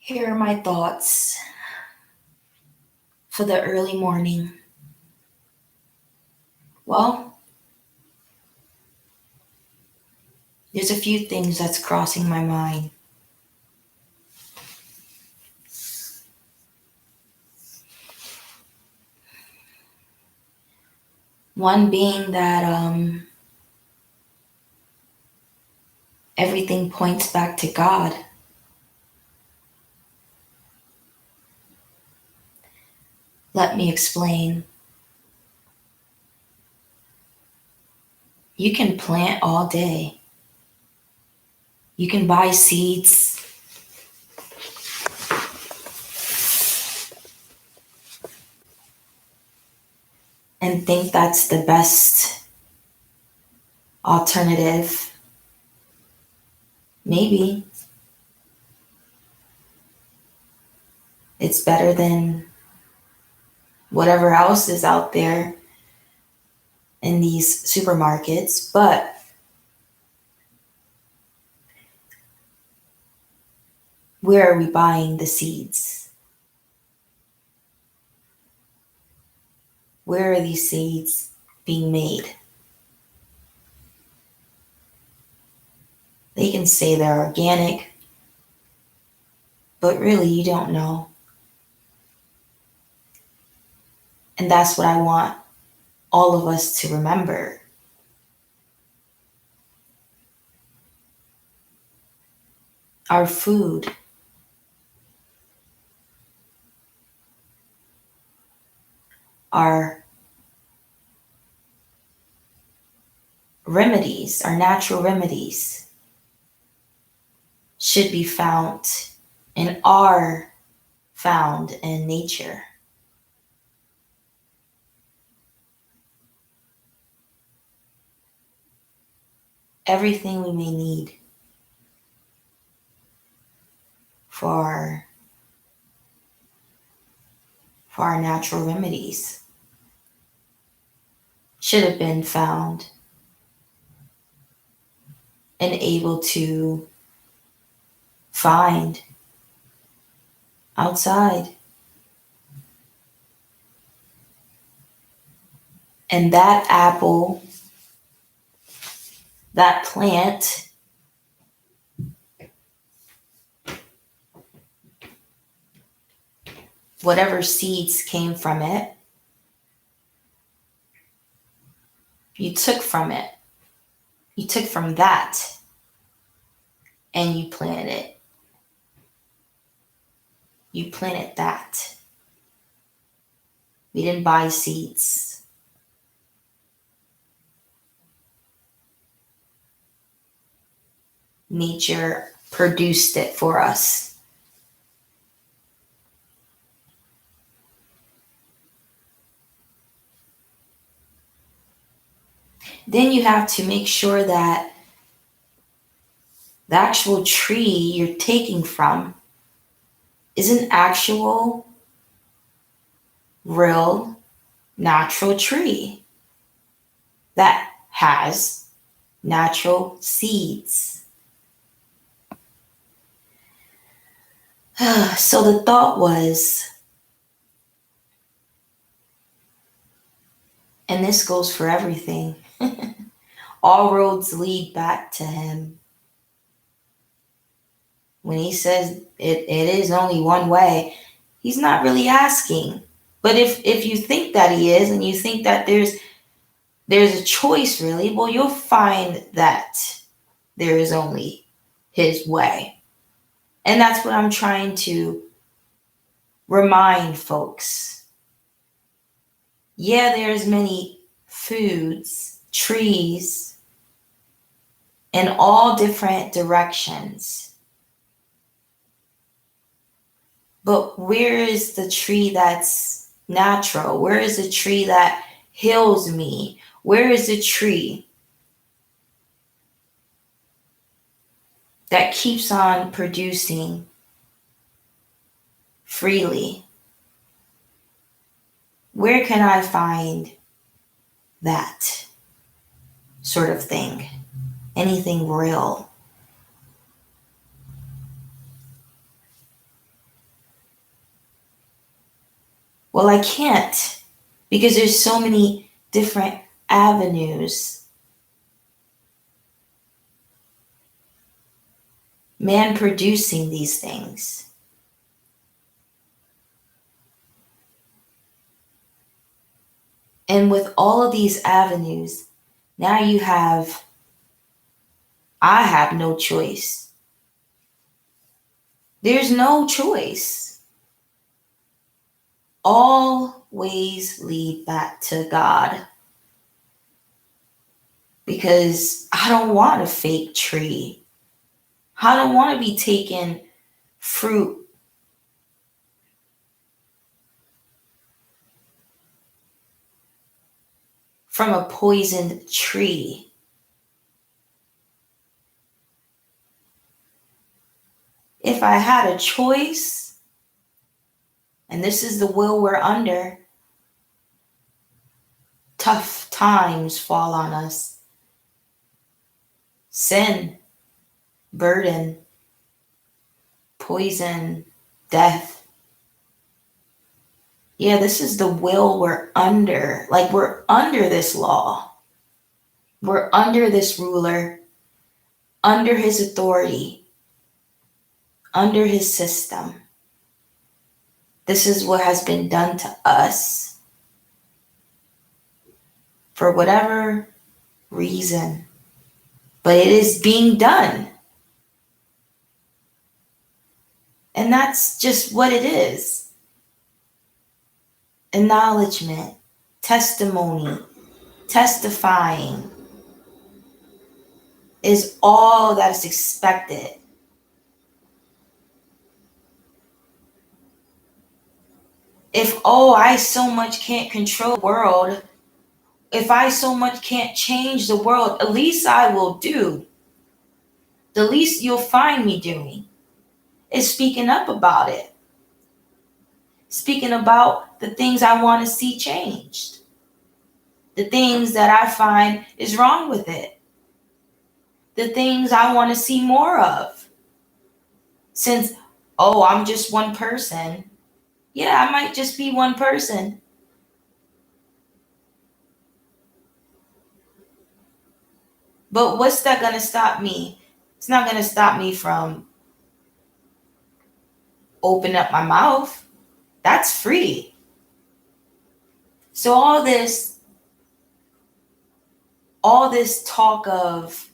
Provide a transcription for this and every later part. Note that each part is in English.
Here are my thoughts for the early morning. Well, there's a few things that's crossing my mind. One being that everything points back to God. Let me explain. You can plant all day. You can buy seeds and think that's the best alternative. Maybe it's better than whatever else is out there in these supermarkets, but where are we buying the seeds? Where are these seeds being made? They can say they're organic, but really you don't know. And that's what I want all of us to remember. Our food, our remedies, our natural remedies should be found and are found in nature. Everything we may need for for our natural remedies should have been found and able to find outside. And that apple, that plant, whatever seeds came from it, you took from it. You took from that and you planted it. You planted that. We didn't buy seeds. Nature produced it for us. Then you have to make sure that the actual tree you're taking from is an actual, real, natural tree that has natural seeds. So the thought was, and this goes for everything, all roads lead back to him. When he says it is only one way, he's not really asking. But if you think that he is, and you think that there's a choice really, well, you'll find that there is only his way. And that's what I'm trying to remind folks. Yeah, there's many foods, trees, in all different directions. But where is the tree that's natural? Where is the tree that heals me? Where is the tree that keeps on producing freely? Where can I find that sort of thing? Anything real? Well, I can't because there's so many different avenues. Man producing these things. And with all of these avenues, now I have no choice. There's no choice. Always lead back to God. Because I don't want a fake tree. I don't want to be taking fruit from a poisoned tree. If I had a choice, and this is the will we're under, tough times fall on us. Sin, burden, poison, death. Yeah, this is the will we're under. Like, we're under this law. We're under this ruler, under his authority, under his system. This is what has been done to us for whatever reason. But it is being done. And that's just what it is. Acknowledgement, testimony, testifying is all that is expected. If, I so much can't control the world, if I so much can't change the world, at least I will do. The least you'll find me doing is speaking up about it. Speaking about the things I want to see changed. The things that I find is wrong with it. The things I want to see more of. Since, I'm just one person. Yeah, I might just be one person. But what's that going to stop me? It's not going to stop me from opening up my mouth. That's free. So all this talk of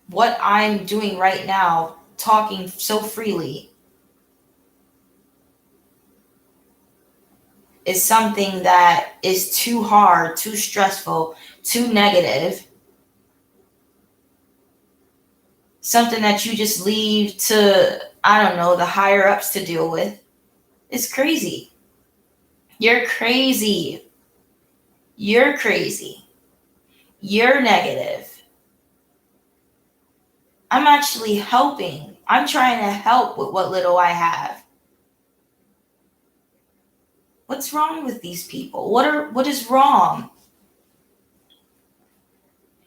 what I'm doing right now, talking so freely, is something that is too hard, too stressful, too negative. Something that you just leave to, I don't know, the higher ups to deal with. It's crazy. You're crazy. You're crazy. You're negative. I'm actually helping. I'm trying to help with what little I have. What's wrong with these people? What is wrong?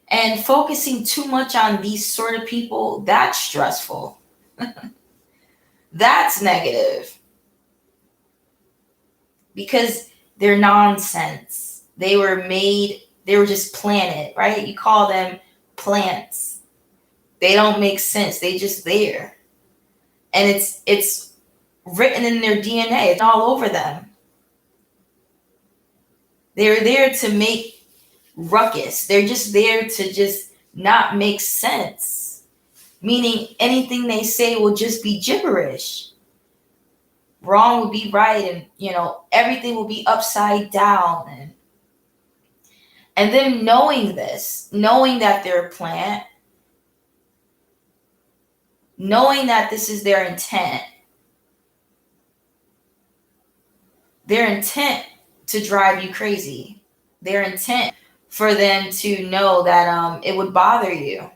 And focusing too much on these sort of people, that's stressful. That's negative. Because they're nonsense. They were just planted, right? You call them plants. They don't make sense. They just there. And it's written in their DNA. It's all over them. They're there to make ruckus. They're just there to just not make sense. Meaning anything they say will just be gibberish. Wrong will be right, and everything will be upside down. And then knowing that they're a plant, knowing that this is their intent to drive you crazy. Their intent for them to know that it would bother you.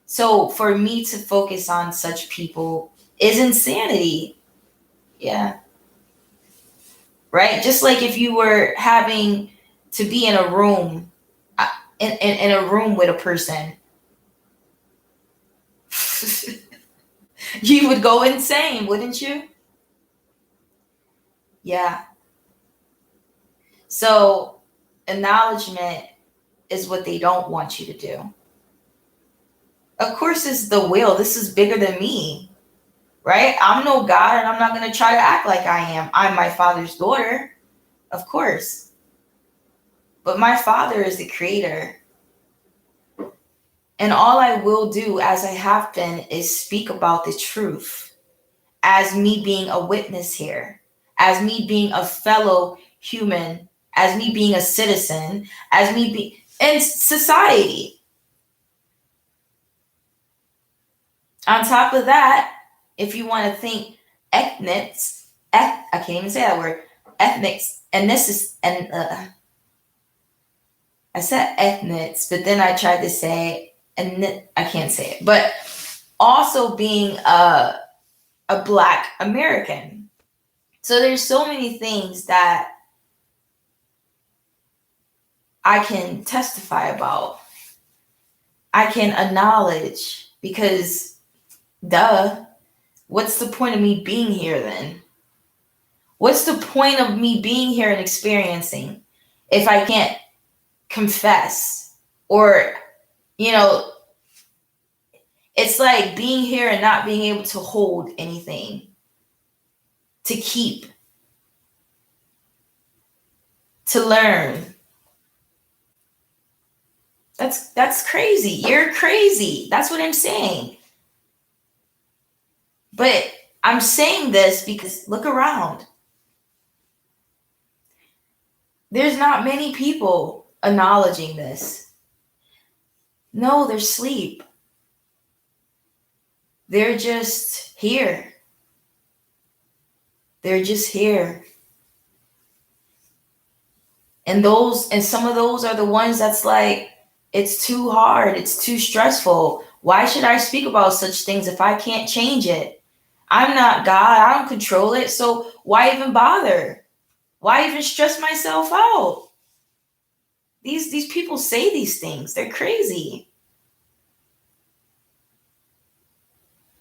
So for me to focus on such people is insanity. Yeah. Right? Just like if you were having to be in a room, in a room with a person. You would go insane, wouldn't you? Yeah. So acknowledgement is what they don't want you to do. Of course, it's the will. This is bigger than me, right? I'm no God, and I'm not going to try to act like I am. I'm my father's daughter, of course. But my father is the creator. And all I will do, as I have been, is speak about the truth as me being a witness here, as me being a fellow human, as me being a citizen, as me being in society. On top of that, if you want to think ethnics, I can't even say that word, ethnics, and this is, and I said ethnics, but then I tried to say, and I can't say it, but also being a Black American. So there's so many things that I can testify about. I can acknowledge because, duh, what's the point of me being here then? What's the point of me being here and experiencing if I can't confess? Or, you know, it's like being here and not being able to hold anything, to keep, to learn. That's crazy. You're crazy. That's what I'm saying. But I'm saying this because look around. There's not many people acknowledging this. No, they're asleep. They're just here. They're just here. And some of those are the ones that's like, it's too hard, it's too stressful. Why should I speak about such things if I can't change it? I'm not God, I don't control it, so why even bother? Why even stress myself out? These people say these things. They're crazy.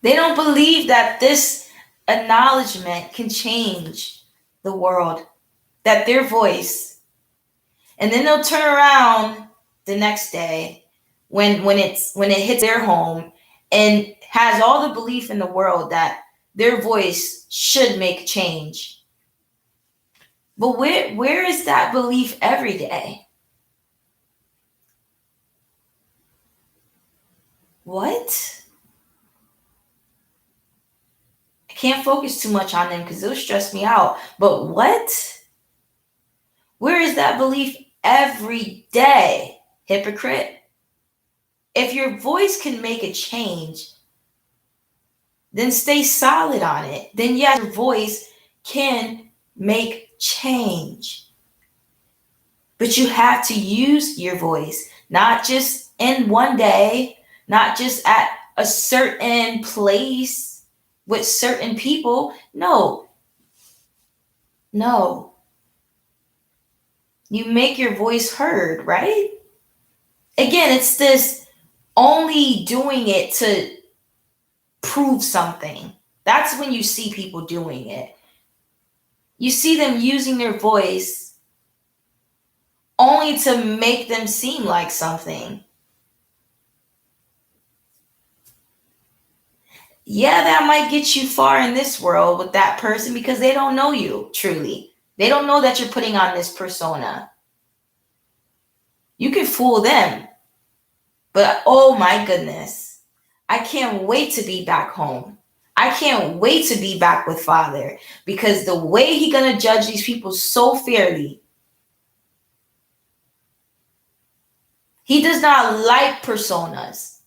They don't believe that this acknowledgement can change the world, that their voice. And then they'll turn around the next day when it hits their home and has all the belief in the world that their voice should make change. But where is that belief every day? What? I can't focus too much on them because it'll stress me out. But what? Where is that belief every day? Hypocrite. If your voice can make a change, then stay solid on it. Then yes, your voice can make change. But you have to use your voice, not just in one day, not just at a certain place with certain people. No. You make your voice heard, right? Again, it's this only doing it to prove something. That's when you see people doing it. You see them using their voice only to make them seem like something. Yeah, that might get you far in this world with that person because they don't know you truly. They don't know that you're putting on this persona. You can fool them, but oh my goodness, I can't wait to be back home. I can't wait to be back with Father because the way He's gonna judge these people so fairly. He does not like personas.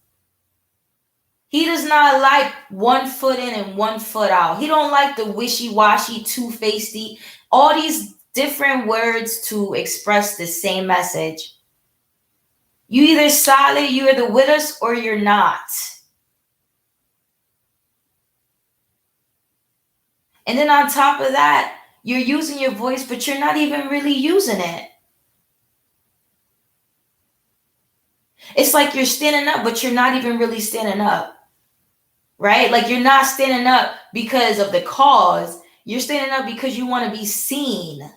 He does not like 1 foot in and 1 foot out. He don't like the wishy-washy, two-facedy, all these different words to express the same message. You either solid, you're either with us or you're not. And then on top of that, you're using your voice, but you're not even really using it. It's like you're standing up, but you're not even really standing up. right? Like you're not standing up because of the cause. You're standing up because you want to be seen.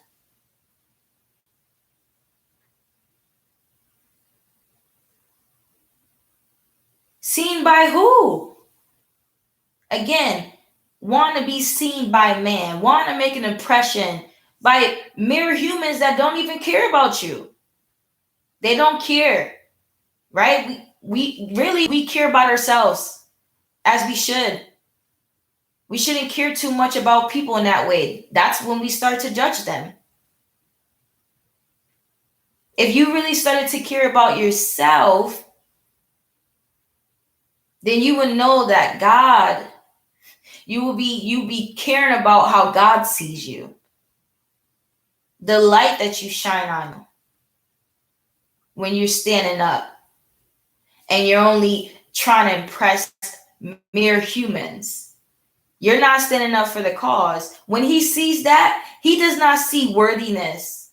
Seen by who? Again, want to be seen by man, want to make an impression by mere humans that don't even care about you. They don't care, right? We care about ourselves as we should. We shouldn't care too much about people in that way. That's when we start to judge them. If you really started to care about yourself, then you would know that God, you be caring about how God sees you. The light that you shine on when you're standing up and you're only trying to impress mere humans. You're not standing up for the cause. When he sees that, he does not see worthiness.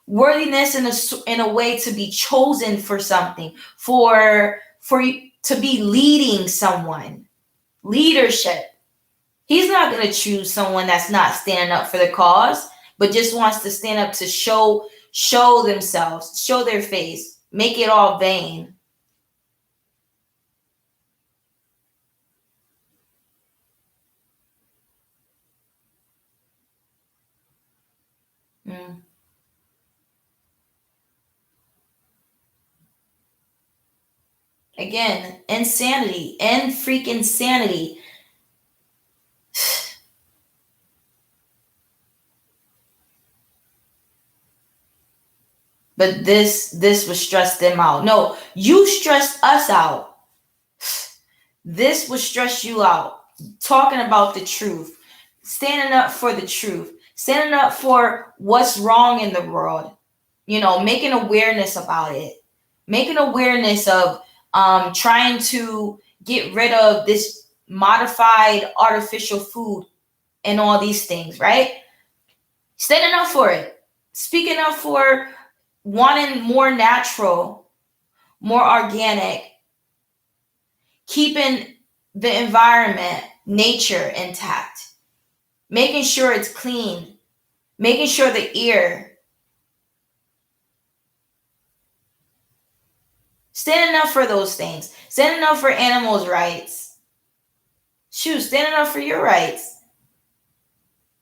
Worthiness in a way to be chosen for something, for to be leading someone. Leadership. He's not going to choose someone that's not standing up for the cause, but just wants to stand up to show themselves, show their face, make it all vain. Again, insanity and freaking sanity. But this would stress them out. No, you stressed us out. This would stress you out. Talking about the truth, standing up for the truth, standing up for what's wrong in the world, making awareness about it, making awareness of trying to get rid of this modified artificial food and all these things, right? Standing up for it, speaking up for wanting more natural, more organic, keeping the environment, nature intact, making sure it's clean, making sure the air. Standing up for those things. Standing up for animals' rights. Shoot, standing up for your rights.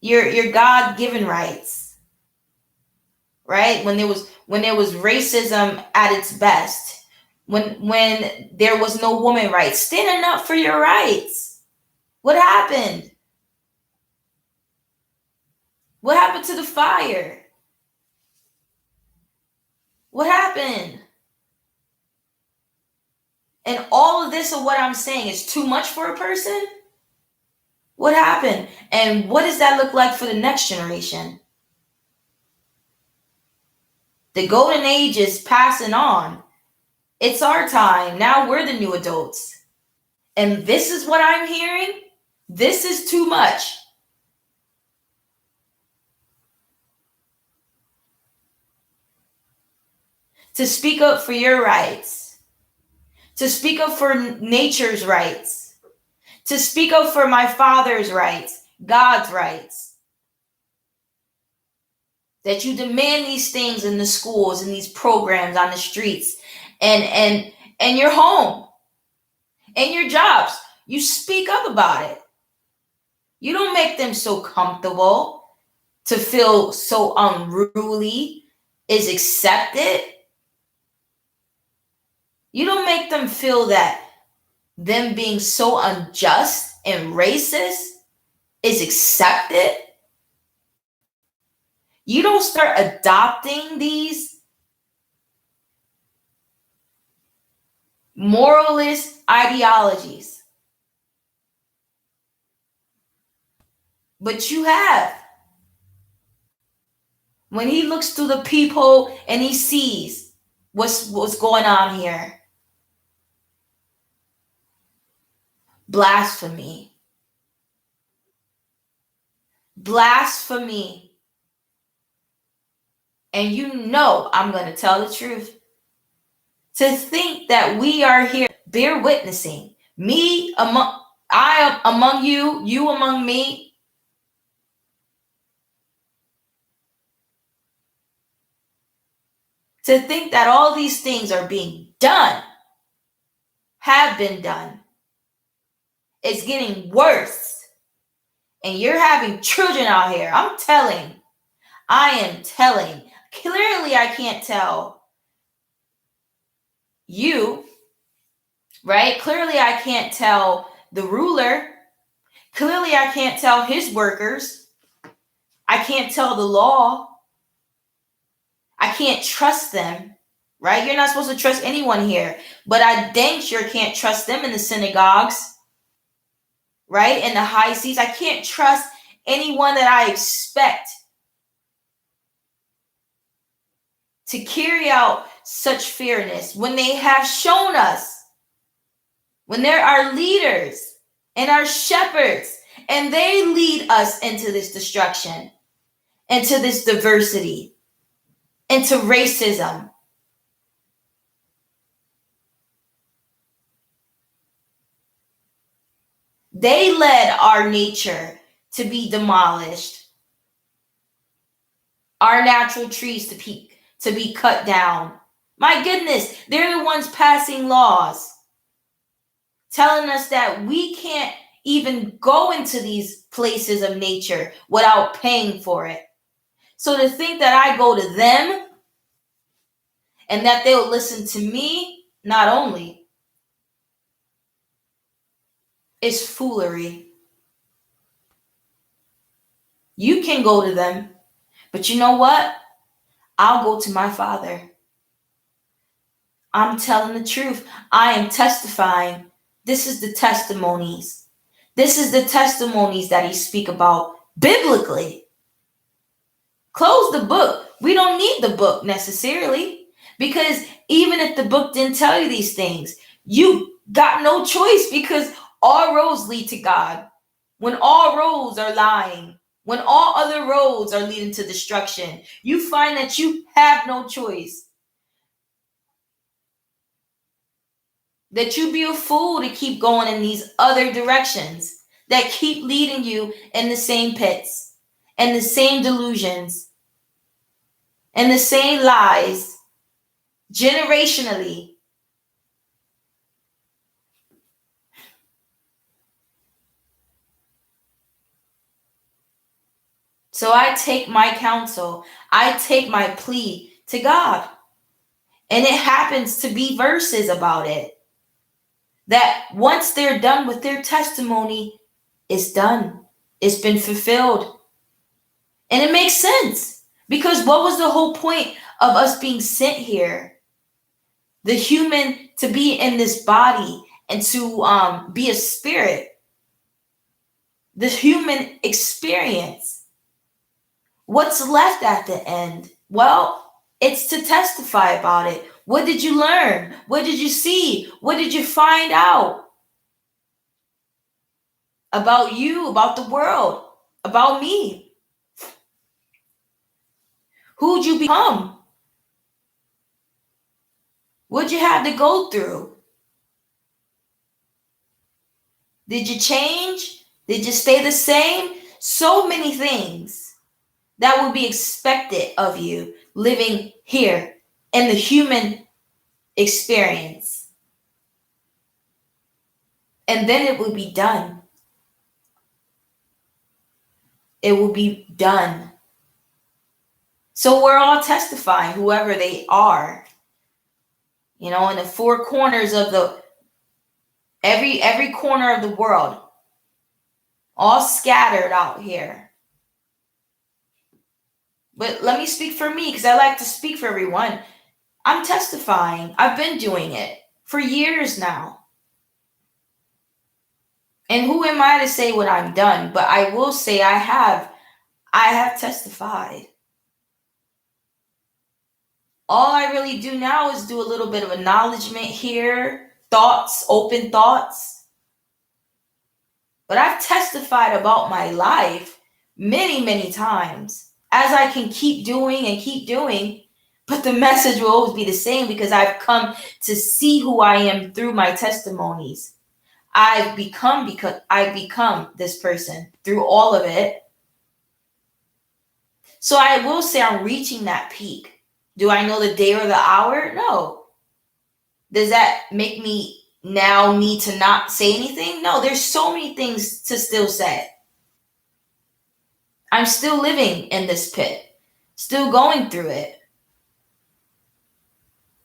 Your God-given rights. Right? When there was racism at its best. When there was no woman rights. Standing up for your rights. What happened? What happened to the fire? What happened? And all of this of what I'm saying is too much for a person? What happened? And what does that look like for the next generation? The golden age is passing on. It's our time. Now we're the new adults. And this is what I'm hearing? This is too much. To speak up for your rights. To speak up for nature's rights. To speak up for my father's rights. God's rights. That you demand these things in the schools and these programs on the streets and your home and your jobs. You speak up about it. You don't make them so comfortable to feel so unruly is accepted. You don't make them feel that them being so unjust and racist is accepted. You don't start adopting these moralist ideologies. But you have. When he looks through the peephole and he sees what's going on here. Blasphemy. Blasphemy. And I'm going to tell the truth. To think that we are here bear witnessing, me among I among you, you among me. To think that all these things are being done, have been done, it's getting worse. And you're having children out here. I am telling. Clearly, I can't tell you, right? Clearly, I can't tell the ruler. Clearly, I can't tell his workers. I can't tell the law. I can't trust them, right? You're not supposed to trust anyone here. But I dang sure can't trust them in the synagogues, right? In the high seas. I can't trust anyone that I expect to carry out such fairness when they have shown us, when there are leaders and our shepherds, and they lead us into this destruction, into this diversity, into racism. They led our nature to be demolished, our natural trees to be cut down. My goodness, they're the ones passing laws telling us that we can't even go into these places of nature without paying for it. So to think that I go to them and that they'll listen to me, not only, is foolery. You can go to them, but you know what? I'll go to my Father. I'm telling the truth. I am testifying. This is the testimonies. This is the testimonies that he speak about biblically. Close the book. We don't need the book necessarily, because even if the book didn't tell you these things, you got no choice, because all roads lead to God. When all roads are lying, when all other roads are leading to destruction, you find that you have no choice. That you be a fool to keep going in these other directions that keep leading you in the same pits and the same delusions and the same lies generationally. So I take my counsel, I take my plea to God. And it happens to be verses about it. That once they're done with their testimony, it's done. It's been fulfilled. And it makes sense. Because what was the whole point of us being sent here? The human to be in this body and to be a spirit. The human experience. What's left at the end? Well, it's to testify about it. What did you learn? What did you see? What did you find out? About you, about the world, about me. Who'd you become? What'd you have to go through? Did you change? Did you stay the same? So many things that would be expected of you living here in the human experience. And then it will be done. It will be done. So we're all testifying, whoever they are, in the four corners of the every corner of the world, all scattered out here. But let me speak for me, because I like to speak for everyone. I'm testifying. I've been doing it for years now. And who am I to say what I'm done? But I will say I have testified. All I really do now is do a little bit of acknowledgement here, thoughts, open thoughts. But I've testified about my life many, many times, as I can keep doing and keep doing. But the message will always be the same, because I've come to see who I am through my testimonies. I've become because I've become this person through all of it. So I will say I'm reaching that peak. Do I know the day or the hour? No. Does that make me now need to not say anything? No, there's so many things to still say. I'm still living in this pit, still going through it.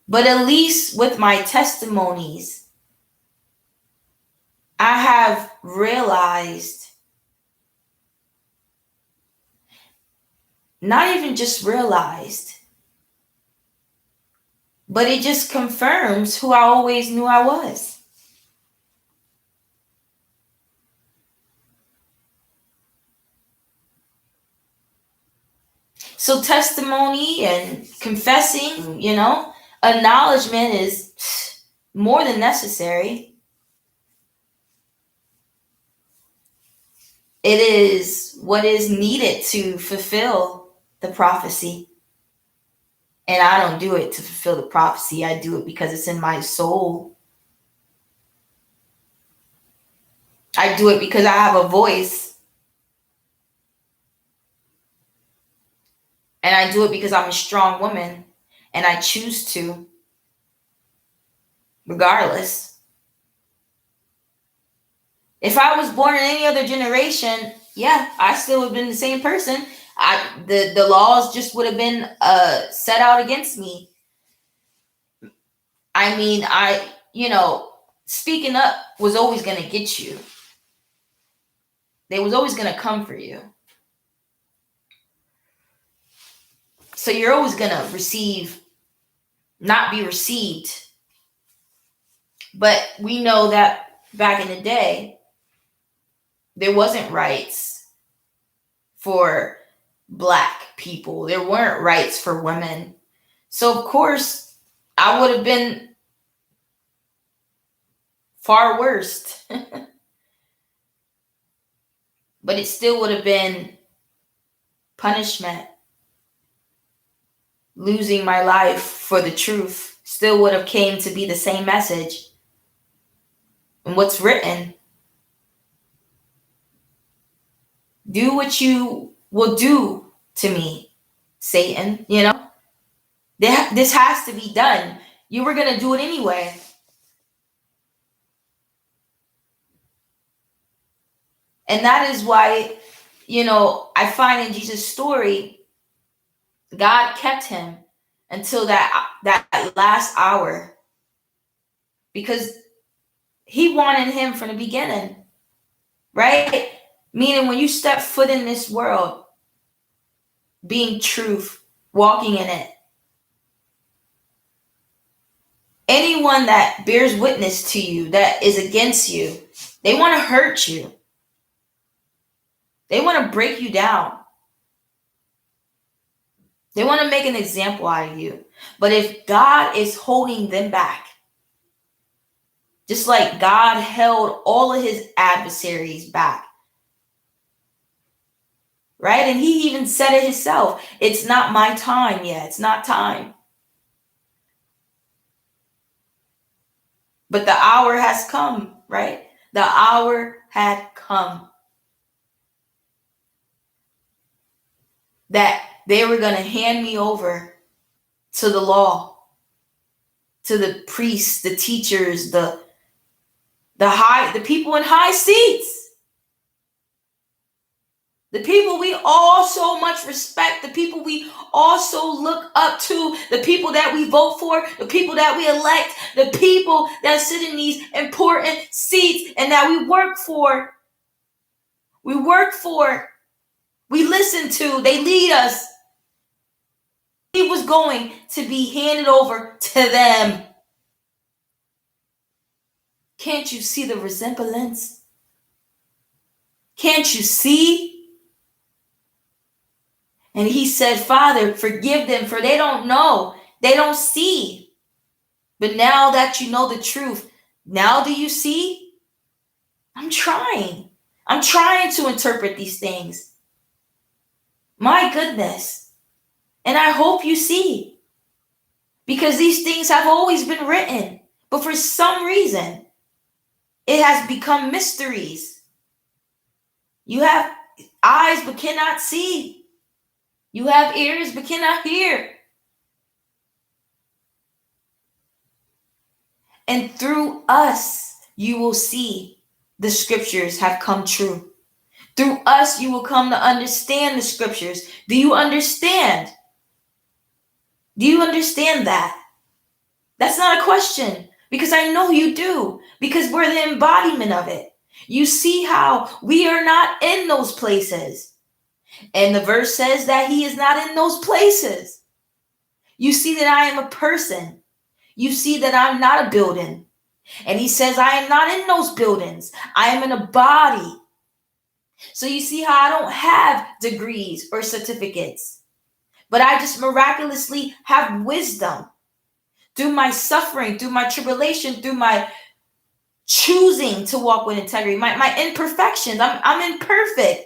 But at least with my testimonies, I have realized, not even just realized, but it just confirms who I always knew I was. So testimony and confessing, acknowledgement is more than necessary. It is what is needed to fulfill the prophecy. And I don't do it to fulfill the prophecy. I do it because it's in my soul. I do it because I have a voice. And I do it because I'm a strong woman. And I choose to, regardless. If I was born in any other generation, yeah, I still would have been the same person. The laws just would have been set out against me. I mean, speaking up was always going to get you. They was always going to come for you. So you're always going to not be received. But we know that back in the day, there wasn't rights for Black people. There weren't rights for women. So, of course, I would have been far worse. But it still would have been punishment. Losing my life for the truth still would have came to be the same message. And what's written, do what you will do to me, Satan. This has to be done. You were going to do it anyway. And that is why, I find in Jesus' story, God kept him until that last hour, because he wanted him from the beginning, right? Meaning when you step foot in this world, being truth, walking in it, anyone that bears witness to you, that is against you, they want to hurt you. They want to break you down. They want to make an example out of you. But if God is holding them back, just like God held all of his adversaries back, right? And he even said it himself. It's not my time yet. It's not time. But the hour has come, right? The hour had come that they were going to hand me over to the law, to the priests, the teachers, the people in high seats. The people we all so much respect, the people we also look up to, the people that we vote for, the people that we elect, the people that sit in these important seats and that we work for. We listen to, they lead us. He was going to be handed over to them. Can't you see the resemblance? Can't you see? And he said, Father, forgive them, for they don't know. They don't see. But now that you know the truth, now do you see? I'm trying to interpret these things. My goodness. And I hope you see. Because these things have always been written. But for some reason, It has become mysteries. You have eyes but cannot see. You have ears but cannot hear. And through us, you will see the scriptures have come true. Through us, you will come to understand the scriptures. Do you understand? Do you understand that? That's not a question, because I know you do, because we're the embodiment of it. You see how we are not in those places. And the verse says that he is not in those places. You see that I am a person. You see that I'm not a building. And he says, I am not in those buildings. I am in a body. So you see how I don't have degrees or certificates, but I just miraculously have wisdom through my suffering, through my tribulation, through my choosing to walk with integrity, my imperfections. I'm imperfect,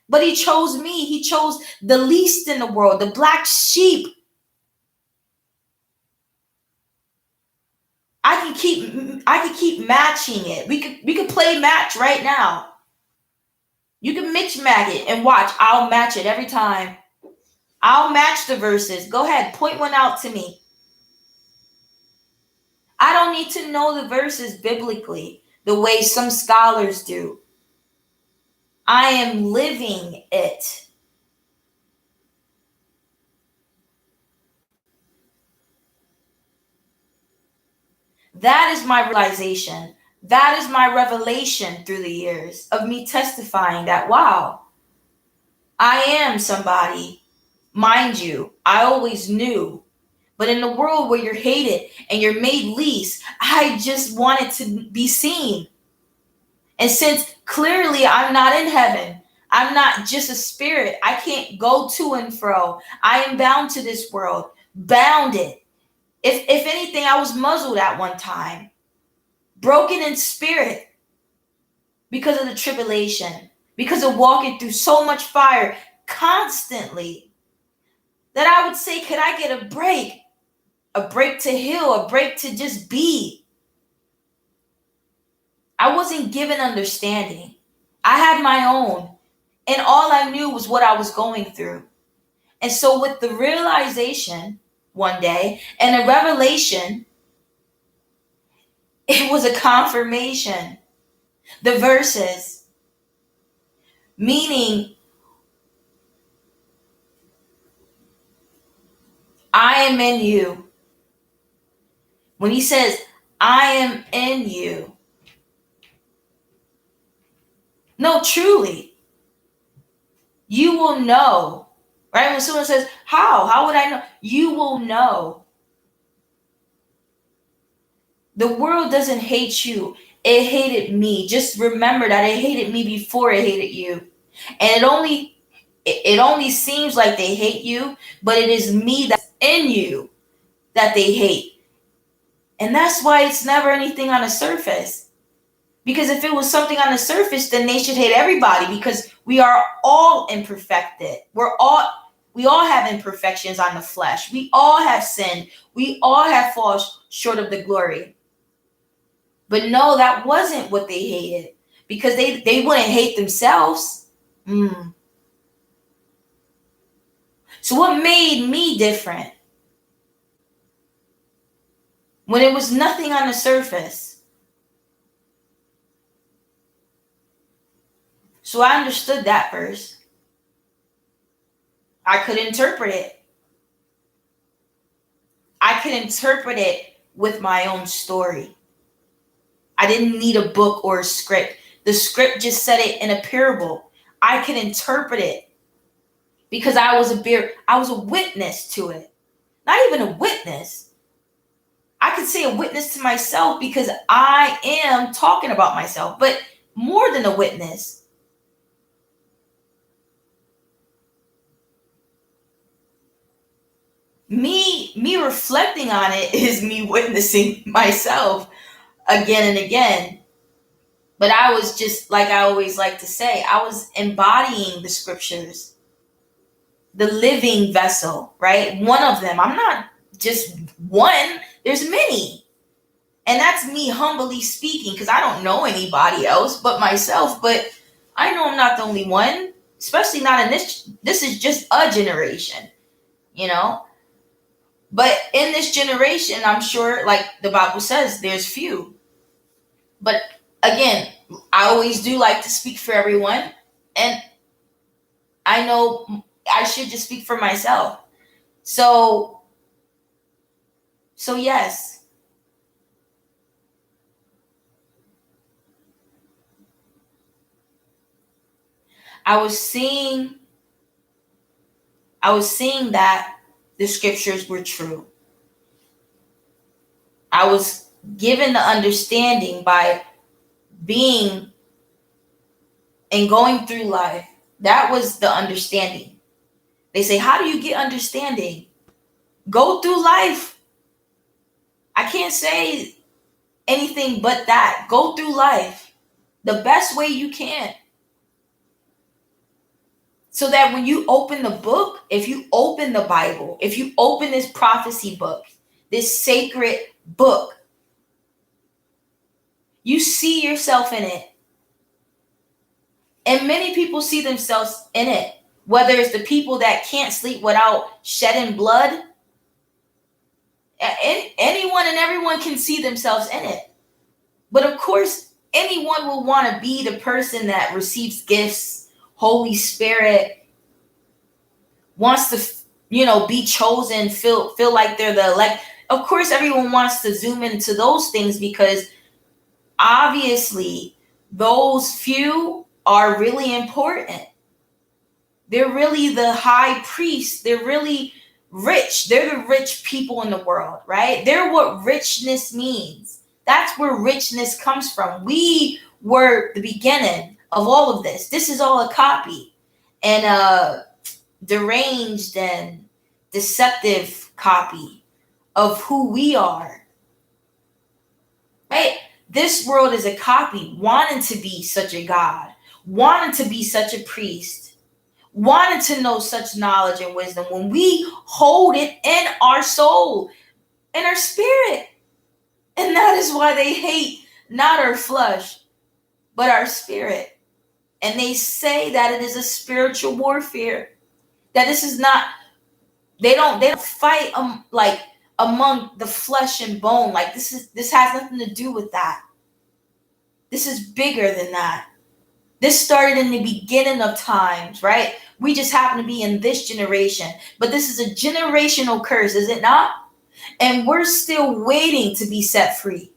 but he chose me. He chose the least in the world, the black sheep. I can keep matching it. We could play match right now. You can mix match it and watch. I'll match it every time. I'll match the verses. Go ahead, point one out to me. I don't need to know the verses biblically the way some scholars do. I am living it. That is my realization. That is my revelation through the years of me testifying that, wow, I am somebody. Mind you, I always knew. But in the world where you're hated and you're made least, I just wanted to be seen. And since clearly I'm not in heaven, I'm not just a spirit. I can't go to and fro. I am bound to this world, bounded. If anything, I was muzzled at one time, broken in spirit because of the tribulation, because of walking through so much fire constantly, that I would say, could I get a break? A break to heal, a break to just be. I wasn't given understanding. I had my own, and all I knew was what I was going through. And so with the realization one day and a revelation, it was a confirmation. The verses, meaning I am in you. When he says, I am in you. No, truly, you will know, right? When someone says, how would I know? You will know. The world doesn't hate you. It hated me. Just remember that it hated me before it hated you. And it only seems like they hate you, but it is me that's in you that they hate. And that's why it's never anything on the surface. Because if it was something on the surface, then they should hate everybody, because we are all imperfected. We all have imperfections on the flesh. We all have sinned. We all have fallen short of the glory. But no, that wasn't what they hated, because they wouldn't hate themselves. So what made me different? When it was nothing on the surface. So I understood that verse. I could interpret it. I could interpret it with my own story. I didn't need a book or a script. The script just said it in a parable. I could interpret it because I was a witness to it. Not even a witness. I could say a witness to myself because I am talking about myself, but more than a witness. Me reflecting on it is me witnessing myself again and again. But I was just, like I always like to say, I was embodying the scriptures, the living vessel, right? One of them. I'm not just one, there's many. And that's me humbly speaking, because I don't know anybody else but myself. But I know I'm not the only one, especially not in this. This is just a generation, you know? But in this generation, I'm sure, like the Bible says, there's few. But again, I always do like to speak for everyone. And I know I should just speak for myself. So, so yes, I was seeing, I was seeing that the scriptures were true. I was given the understanding by being and going through life. That was the understanding. They say, how do you get understanding? Go through life. I can't say anything but that. Go through life the best way you can. So that when you open the book, if you open the Bible, if you open this prophecy book, this sacred book, you see yourself in it. And many people see themselves in it, whether it's the people that can't sleep without shedding blood. Anyone and everyone can see themselves in it. But of course, anyone will want to be the person that receives gifts, Holy Spirit, wants to, be chosen, feel like they're the elect. Of course, everyone wants to zoom into those things because obviously those few are really important. They're really the high priests. They're really rich. They're the rich people in the world, right? They're what richness means. That's where richness comes from. We were the beginning of all of this. This is all a copy and a deranged and deceptive copy of who we are, right? This world is a copy, wanting to be such a God, wanting to be such a priest, wanting to know such knowledge and wisdom when we hold it in our soul, in our spirit. And that is why they hate not our flesh, but our spirit. And they say that it is a spiritual warfare. That this is not, they don't fight like among the flesh and bone. Like this has nothing to do with that. This is bigger than that. This started in the beginning of times, right? We just happen to be in this generation. But this is a generational curse, is it not? And we're still waiting to be set free.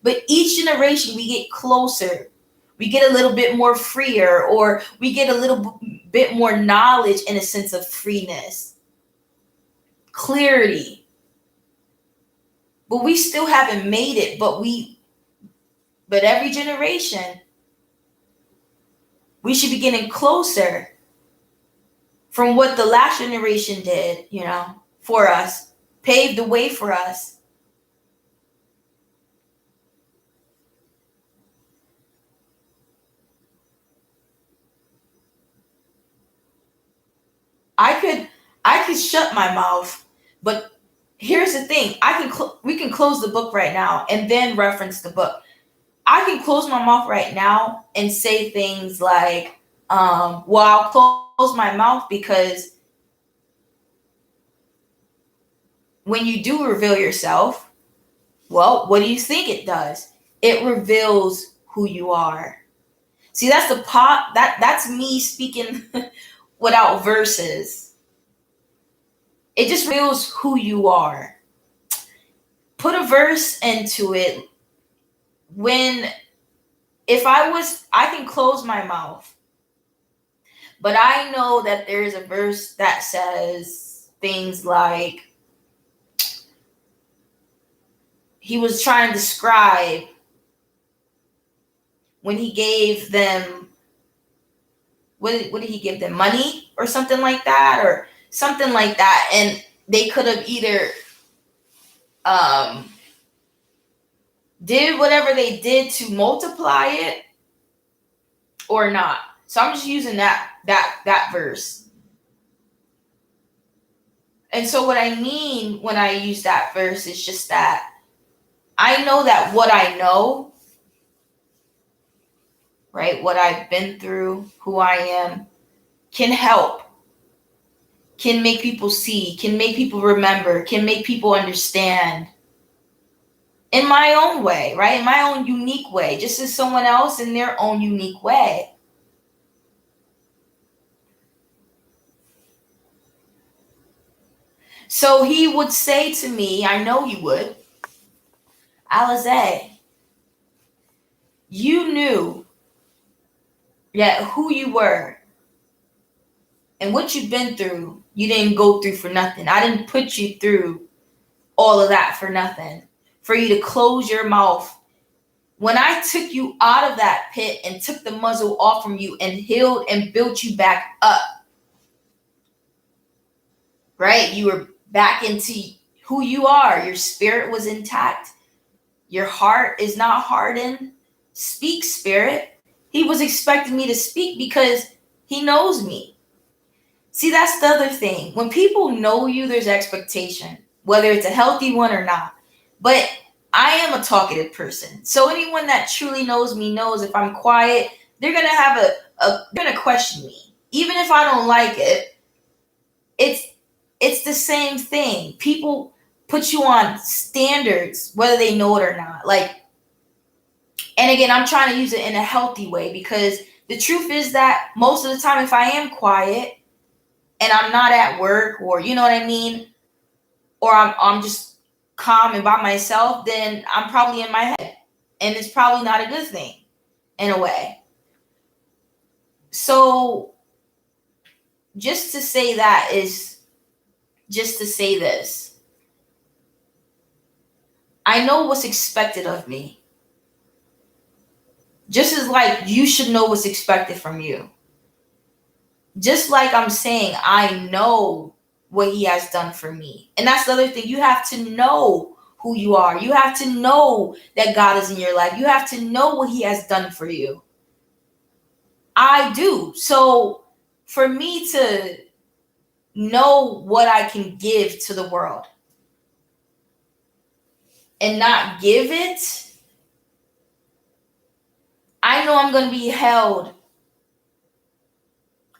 But each generation we get closer. We get a little bit more freer, or we get a little bit more knowledge in a sense of freeness, clarity. But we still haven't made it. But every generation, we should be getting closer from what the last generation did, for us, paved the way for us. I could shut my mouth, but here's the thing: we can close the book right now and then reference the book. I can close my mouth right now and say things like, I'll close my mouth because when you do reveal yourself, well, what do you think it does? It reveals who you are. See, that's that's me speaking without verses. It just reveals who you are. Put a verse into it. I can close my mouth, but I know that there is a verse that says things like, he was trying to describe when he gave them, what did he give them? Money or something like that, or something like that. And they could have either did whatever they did to multiply it or not. So I'm just using that verse. And so what I mean when I use that verse is just that I know that what I know, right, what I've been through, who I am, can help, can make people see, can make people remember, can make people understand in my own way, right? In my own unique way, just as someone else in their own unique way. So he would say to me, I know he would, Alize, you knew that who you were and what you've been through, you didn't go through for nothing. I didn't put you through all of that for nothing. For you to close your mouth. When I took you out of that pit and took the muzzle off from you and healed and built you back up, right? You were back into who you are. Your spirit was intact. Your heart is not hardened. Speak, spirit. He was expecting me to speak because he knows me. See, that's the other thing. When people know you, there's expectation, whether it's a healthy one or not. But I am a talkative person. So anyone that truly knows me knows if I'm quiet, they're going to have they're going to question me. Even if I don't like it, it's the same thing. People put you on standards, whether they know it or not. Like, and again, I'm trying to use it in a healthy way because the truth is that most of the time, if I am quiet and I'm not at work or, you know what I mean, or I'm just calm and by myself, then I'm probably in my head. And it's probably not a good thing in a way. So just to say that is just to say this. I know what's expected of me. Just as like you should know what's expected from you. Just like I'm saying, I know what he has done for me. And that's the other thing. You have to know who you are. You have to know that God is in your life. You have to know what he has done for you. I do. So for me to know what I can give to the world and not give it, I know I'm going to be held.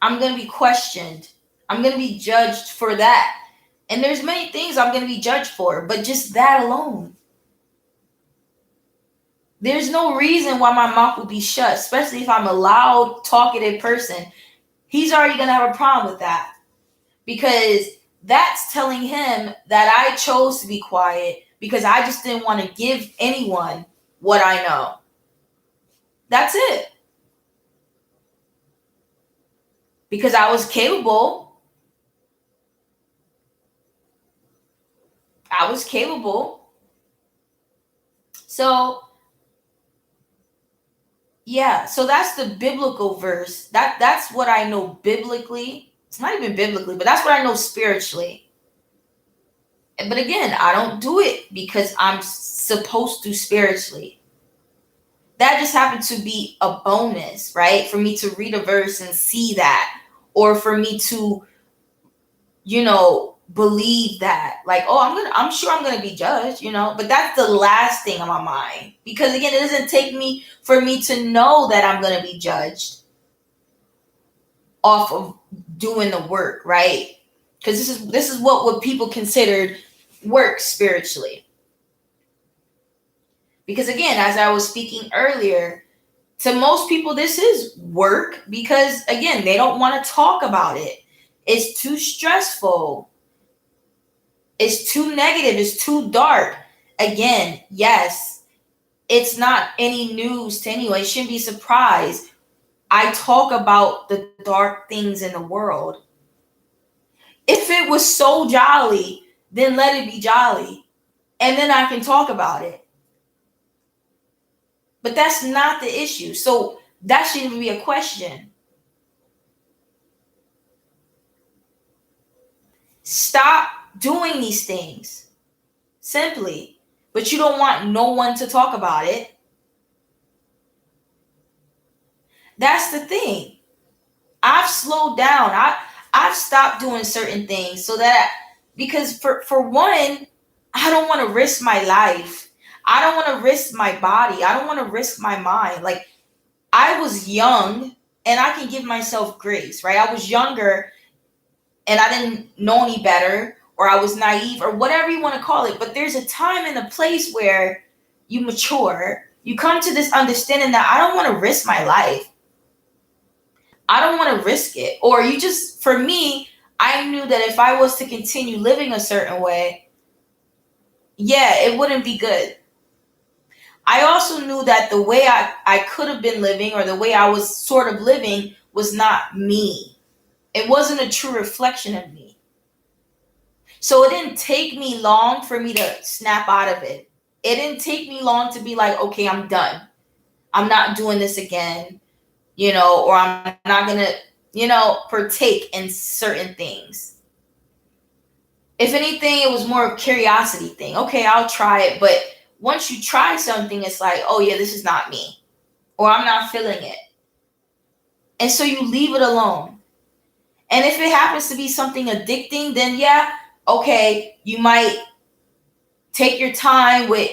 I'm going to be questioned. I'm going to be judged for that. And there's many things I'm going to be judged for, but just that alone. There's no reason why my mouth will be shut, especially if I'm a loud, talkative person. He's already going to have a problem with that because that's telling him that I chose to be quiet because I just didn't want to give anyone what I know. That's it. Because I was capable. I was capable. So, yeah, so that's the biblical verse. That's what I know biblically. It's not even biblically, but that's what I know spiritually. But again, I don't do it because I'm supposed to spiritually. That just happened to be a bonus, right? For me to read a verse and see that, or for me to, believe that. Like, oh, I'm sure I'm gonna be judged, But that's the last thing on my mind. Because again, it doesn't take me for me to know that I'm gonna be judged off of doing the work, right? Because this is what people considered work spiritually. Because again, as I was speaking earlier, to most people, this is work because, again, they don't want to talk about it. It's too stressful. It's too negative. It's too dark. Again, yes, it's not any news to anyone. You shouldn't be surprised. I talk about the dark things in the world. If it was so jolly, then let it be jolly. And then I can talk about it. But that's not the issue. So that shouldn't be a question. Stop doing these things. Simply. But you don't want no one to talk about it. That's the thing. I've slowed down. I've stopped doing certain things so that because for one, I don't want to risk my life. I don't want to risk my body. I don't want to risk my mind. Like, I was young and I can give myself grace, right? I was younger and I didn't know any better, or I was naive, or whatever you want to call it. But there's a time and a place where you mature. You come to this understanding that I don't want to risk my life. I don't want to risk it. Or you just, for me, I knew that if I was to continue living a certain way, yeah, it wouldn't be good. I also knew that the way I could have been living, or the way I was sort of living, was not me. It wasn't a true reflection of me. So it didn't take me long for me to snap out of it. It didn't take me long to be like, okay, I'm done. I'm not doing this again, or I'm not going to, partake in certain things. If anything, it was more of a curiosity thing. Okay, I'll try it. But once you try something, it's like, oh yeah, this is not me, or I'm not feeling it. And so you leave it alone. And if it happens to be something addicting, then yeah, okay, you might take your time with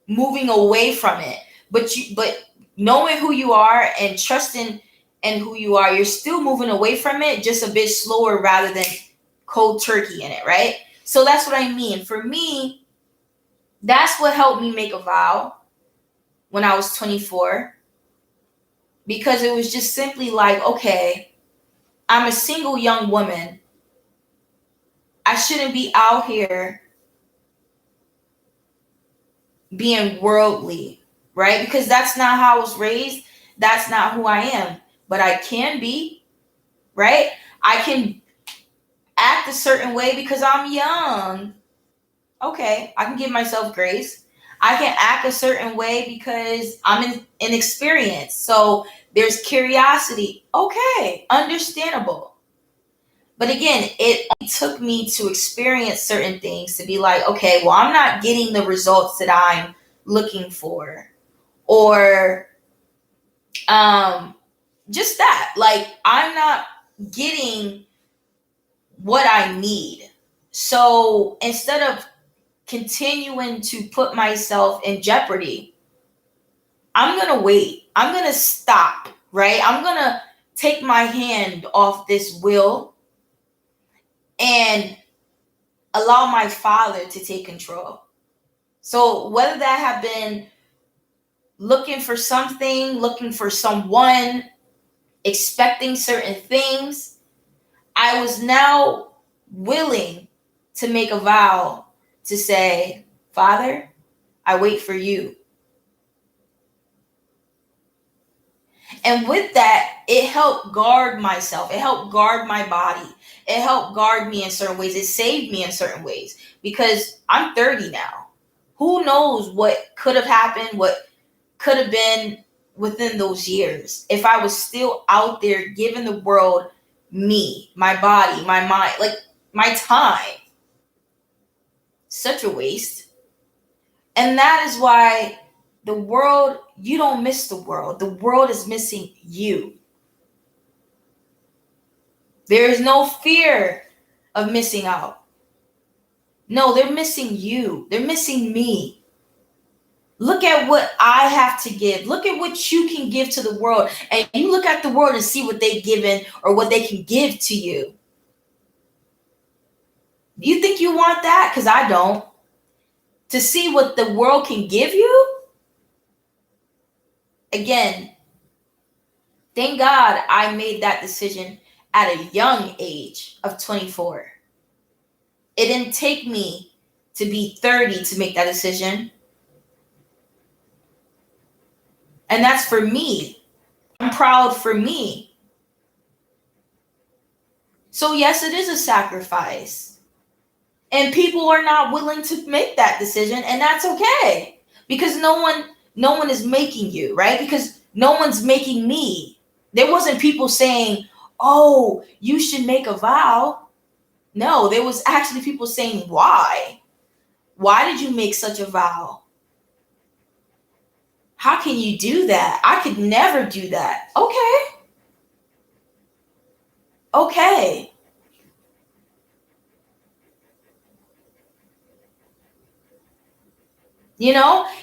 moving away from it. But knowing who you are and trusting in who you are, you're still moving away from it, just a bit slower rather than cold turkey in it, right? So that's what I mean. For me, that's what helped me make a vow when I was 24. Because it was just simply like, okay, I'm a single young woman. I shouldn't be out here being worldly, right? Because that's not how I was raised. That's not who I am. But I can be, right? I can act a certain way because I'm young. Okay, I can give myself grace. I can act a certain way because I'm inexperienced. So there's curiosity. Okay, understandable. But again, it took me to experience certain things to be like, okay, well, I'm not getting the results that I'm looking for. Or just that. Like, I'm not getting what I need. So instead of continuing to put myself in jeopardy, I'm going to wait. I'm going to stop, right? I'm going to take my hand off this wheel and allow my Father to take control. So whether that have been looking for something, looking for someone, expecting certain things, I was now willing to make a vow to say, Father, I wait for you. And with that, it helped guard myself. It helped guard my body. It helped guard me in certain ways. It saved me in certain ways because I'm 30 now. Who knows what could have happened, what could have been within those years if I was still out there giving the world me, my body, my mind, like my time. Such a waste. And that is why the world, you don't miss the world. The world is missing you. There is no fear of missing out. No, they're missing you. They're missing me. Look at what I have to give. Look at what you can give to the world. And you look at the world and see what they've given or what they can give to you. You think you want that? Because I don't. To see what the world can give you? Again, thank God I made that decision at a young age of 24. It didn't take me to be 30 to make that decision. And that's for me. I'm proud for me. So yes, it is a sacrifice. And people are not willing to make that decision, and that's okay. Because no one is making you, right? Because no one's making me. There wasn't people saying, "Oh, you should make a vow." No, there was actually people saying, "Why? Why did you make such a vow? How can you do that? I could never do that." Okay. Okay.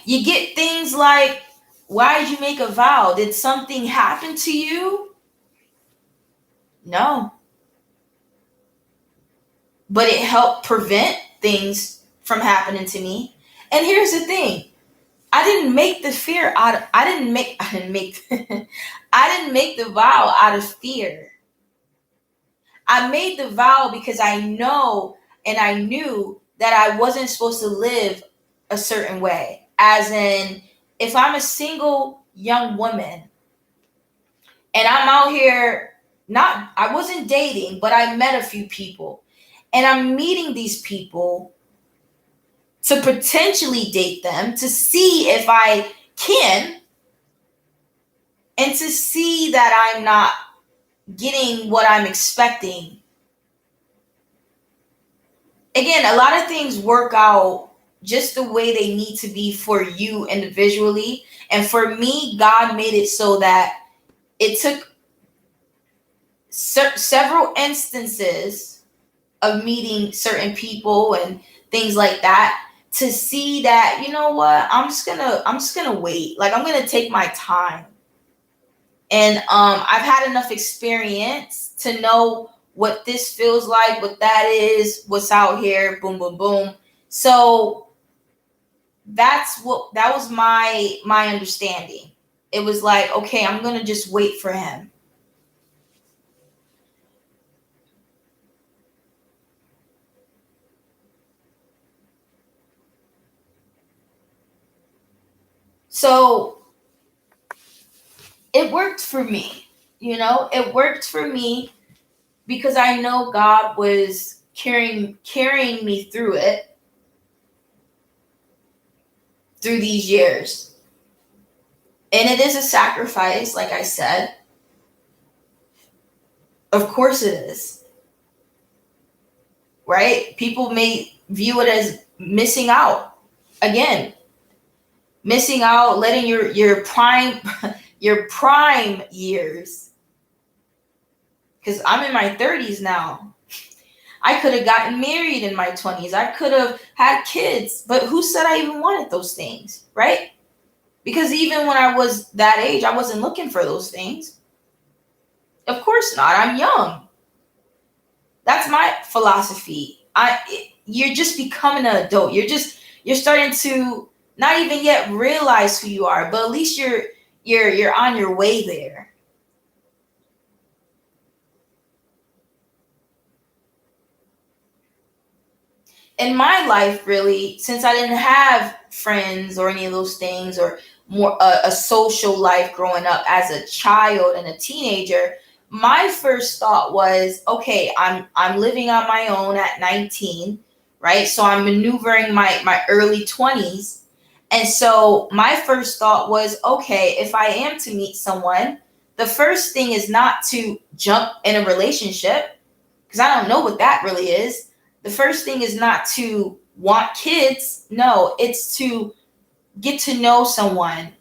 You get things like, why did you make a vow? Did something happen to you? No. But it helped prevent things from happening to me. And here's the thing. I didn't make the fear out of, I didn't make I didn't make the vow out of fear. I made the vow because I know and I knew that I wasn't supposed to live a certain way. As in, if I'm a single young woman and I'm out here, I wasn't dating, but I met a few people, and I'm meeting these people to potentially date them, to see if I can, and to see that I'm not getting what I'm expecting. Again, a lot of things work out just the way they need to be for you individually. And for me, God made it so that it took several instances of meeting certain people and things like that to see that, you know what, I'm just gonna wait. Like, I'm gonna take my time. And I've had enough experience to know what this feels like, what that is, what's out here, boom, boom, boom. So that was my understanding. It was like, okay, I'm gonna just wait for him. So it worked for me. It worked for me because I know God was carrying me through it, through these years. And it is a sacrifice, like I said. Of course it is. Right? People may view it as missing out. Again, missing out, letting your prime your prime years. Because I'm in my 30s now. I could have gotten married in my 20s. I could have had kids. But who said I even wanted those things, right? Because even when I was that age, I wasn't looking for those things. Of course not. I'm young. That's my philosophy. You're just becoming an adult. You're starting to not even yet realize who you are, but at least you're on your way there. In my life, really, since I didn't have friends or any of those things, or more a social life growing up as a child and a teenager, my first thought was, okay, I'm living on my own at 19, right? So I'm maneuvering my early 20s. And so my first thought was, okay, if I am to meet someone, the first thing is not to jump in a relationship, because I don't know what that really is. The first thing is not to want kids. No, it's to get to know someone,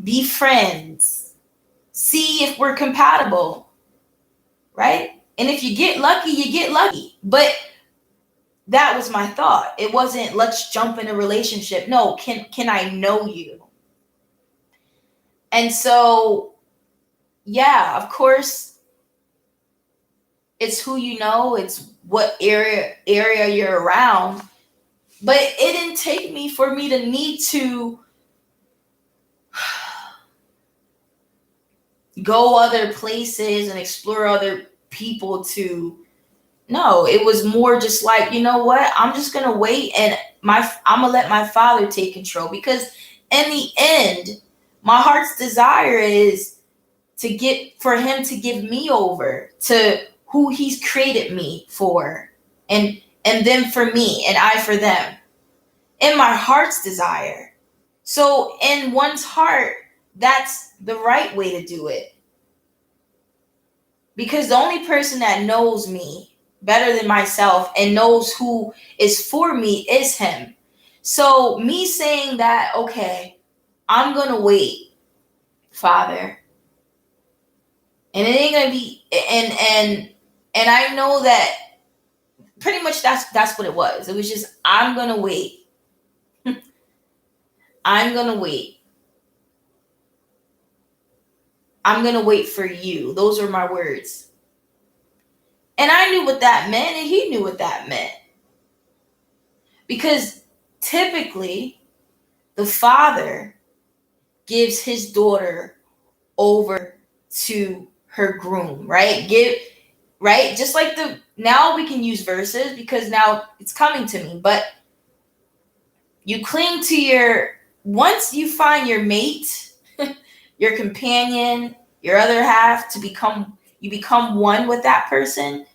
be friends, see if we're compatible, right? And if you get lucky, you get lucky. But that was my thought. It wasn't, let's jump in a relationship. No, can I know you? And so, yeah, of course, it's who you know, it's what area you're around. But it didn't take me for me to need to go other places and explore other people to. No, it was more just like, you know what? I'm just gonna wait, and I'm gonna let my father take control, because in the end, my heart's desire is for him to give me over to who he's created me for, and them for me, and I for them. In my heart's desire. So in one's heart, that's the right way to do it. Because the only person that knows me better than myself and knows who is for me is him. So me saying that, okay, I'm gonna wait, Father, and it ain't gonna be, and I know that pretty much that's what it was. It was just, I'm gonna wait. I'm going to wait. I'm going to wait for you. Those are my words. And I knew what that meant, and he knew what that meant. Because typically, the father gives his daughter over to her groom, right? Right? Just like now we can use verses because now it's coming to me, but you cling to once you find your mate, your companion, your other half you become one with that person.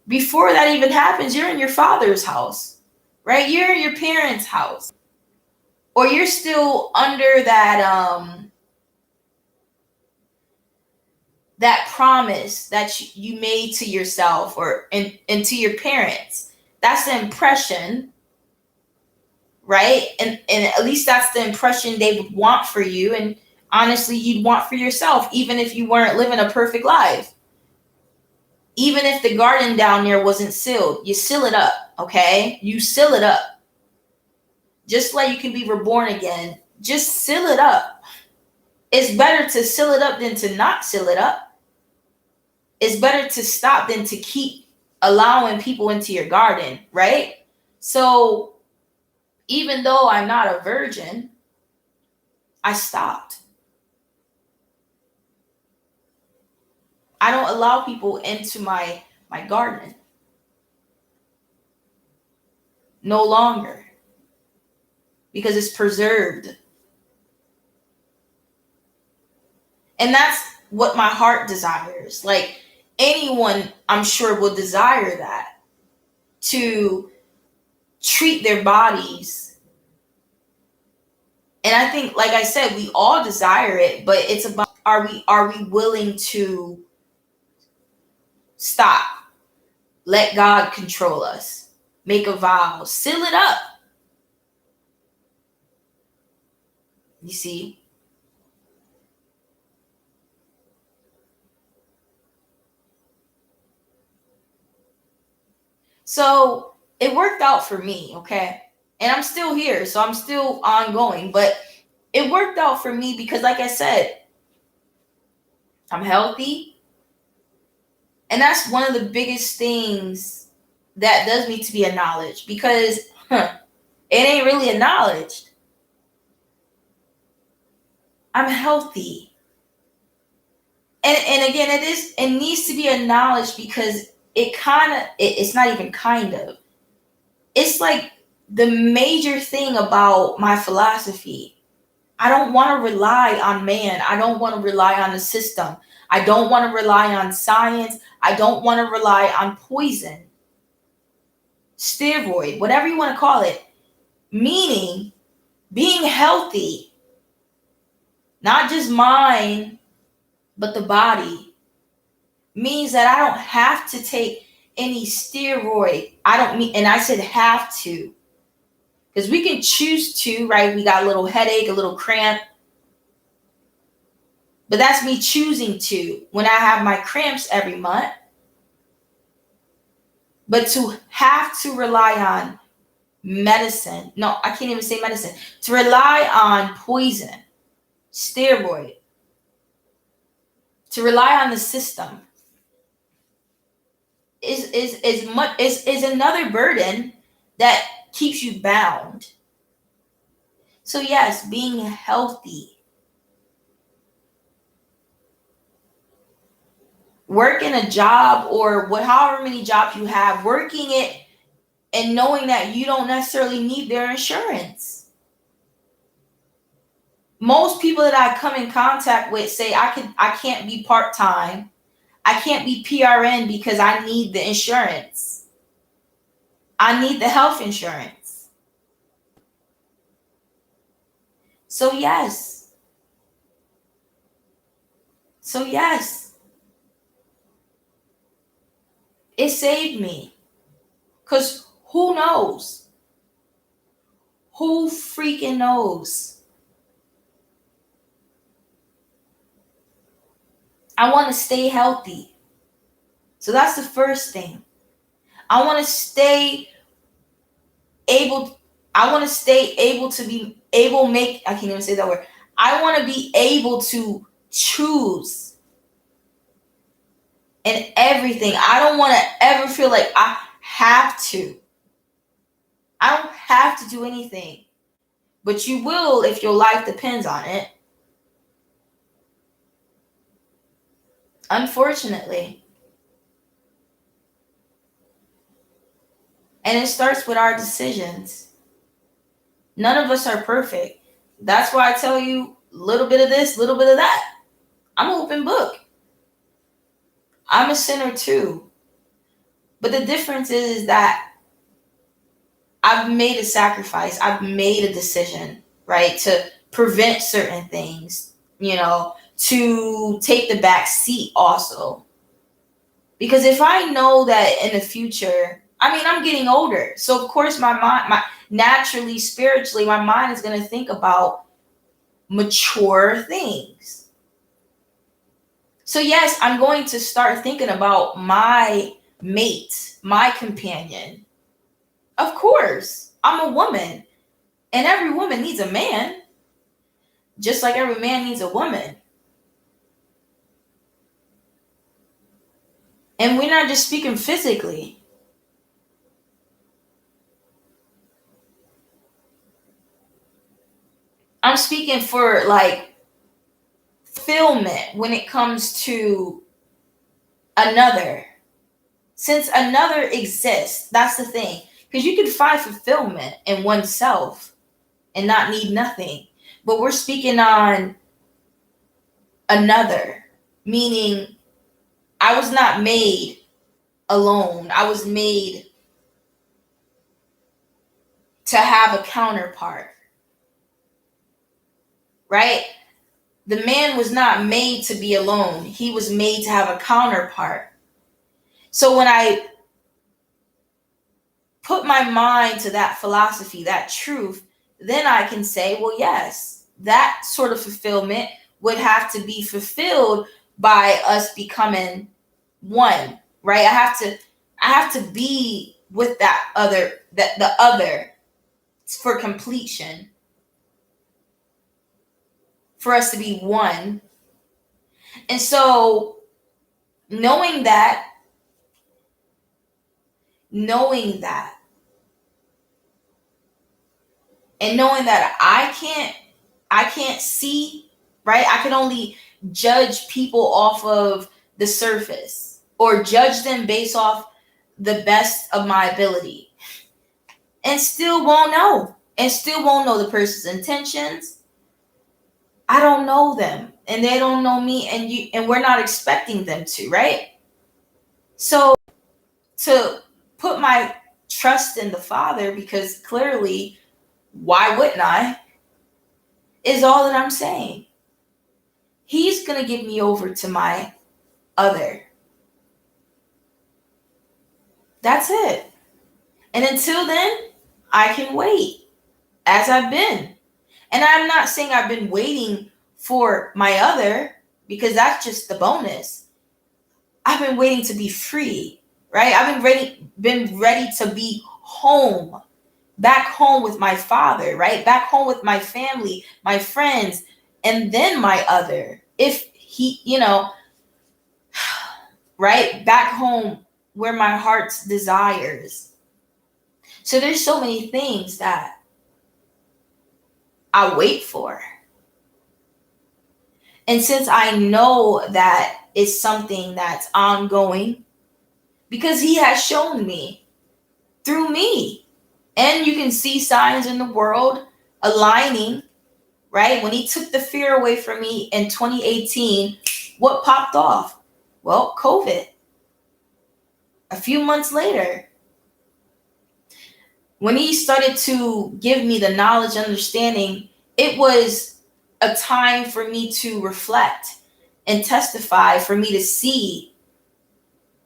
Before that even happens, you're in your father's house, right? You're in your parents' house. Or you're still under that promise that you made to yourself and to your parents. That's the impression, right? And at least that's the impression they would want for you. And honestly, you'd want for yourself, even if you weren't living a perfect life. Even if the garden down there wasn't sealed, you seal it up, okay? You seal it up. Just like you can be reborn again, just seal it up. It's better to seal it up than to not seal it up. It's better to stop than to keep allowing people into your garden, right? So even though I'm not a virgin, I stopped. I don't allow people into my garden. No longer. Because it's preserved. And that's what my heart desires. Like anyone, I'm sure, will desire that. To treat their bodies. And I think, like I said, we all desire it, but it's about are we willing to stop? Let God control us. Make a vow. Seal it up. You see? So it worked out for me, okay? And I'm still here, so I'm still ongoing. But it worked out for me because, like I said, I'm healthy. And that's one of the biggest things that does need to be acknowledged because it ain't really acknowledged. I'm healthy. And again, it needs to be acknowledged because it's not even kind of. It's like the major thing about my philosophy. I don't want to rely on man. I don't want to rely on the system. I don't want to rely on science. I don't want to rely on poison, steroid, whatever you want to call it. Meaning being healthy, not just mind, but the body, means that I don't have to take any steroid. And I said have to. Because we can choose to, right? We got a little headache, a little cramp. But that's me choosing to when I have my cramps every month. But to have to rely on medicine. No, I can't even say medicine. To rely on poison, steroid. To rely on the system is another burden that keeps you bound. So yes, being healthy, working a job or however many jobs you have, working it and knowing that you don't necessarily need their insurance. Most people that I come in contact with say I can't be part-time. I can't be PRN because I need the insurance. I need the health insurance. So yes. It saved me. Because who knows? Who freaking knows? I want to stay healthy. So that's the first thing. I want to stay able I want to stay able to be able make, I can't even say that word. I want to be able to choose in everything. I don't want to ever feel like I have to. I don't have to do anything. But you will if your life depends on it. Unfortunately. And it starts with our decisions. None of us are perfect. That's why I tell you a little bit of this, a little bit of that. I'm an open book. I'm a sinner too. But the difference is that I've made a sacrifice. I've made a decision, right? To prevent certain things, to take the back seat also. Because if I know that in the future, I'm getting older. So of course my mind, naturally, spiritually, my mind is going to think about mature things. So yes, I'm going to start thinking about my mate, my companion. Of course, I'm a woman, and every woman needs a man, just like every man needs a woman. And we're not just speaking physically. I'm speaking for like fulfillment when it comes to another. Since another exists, that's the thing. Because you can find fulfillment in oneself and not need nothing. But we're speaking on another, meaning I was not made alone. I was made to have a counterpart. Right? The man was not made to be alone. He was made to have a counterpart. So when I put my mind to that philosophy, that truth, then I can say, well, yes, that sort of fulfillment would have to be fulfilled by us becoming one, right? I have to be with that other, that the other for completion, for us to be one. And so knowing that, and knowing that I can't see, right? I can only judge people off of the surface or judge them based off the best of my ability, and still won't know the person's intentions. I don't know them and they don't know me, and we're not expecting them to, right? So to put my trust in the Father, because clearly, why wouldn't I, is all that I'm saying. He's going to give me over to my other. That's it. And until then, I can wait as I've been. And I'm not saying I've been waiting for my other, because that's just the bonus. I've been waiting to be free, right? I've been ready to be home, back home with my Father, right? Back home with my family, my friends, and then my other. If he, right? Back home where my heart's desires. So there's so many things that I wait for. And since I know that it's something that's ongoing, because he has shown me through me, and you can see signs in the world aligning, right? When he took the fear away from me in 2018, what popped off? Well, COVID. A few months later, when he started to give me the knowledge, understanding, it was a time for me to reflect and testify, for me to see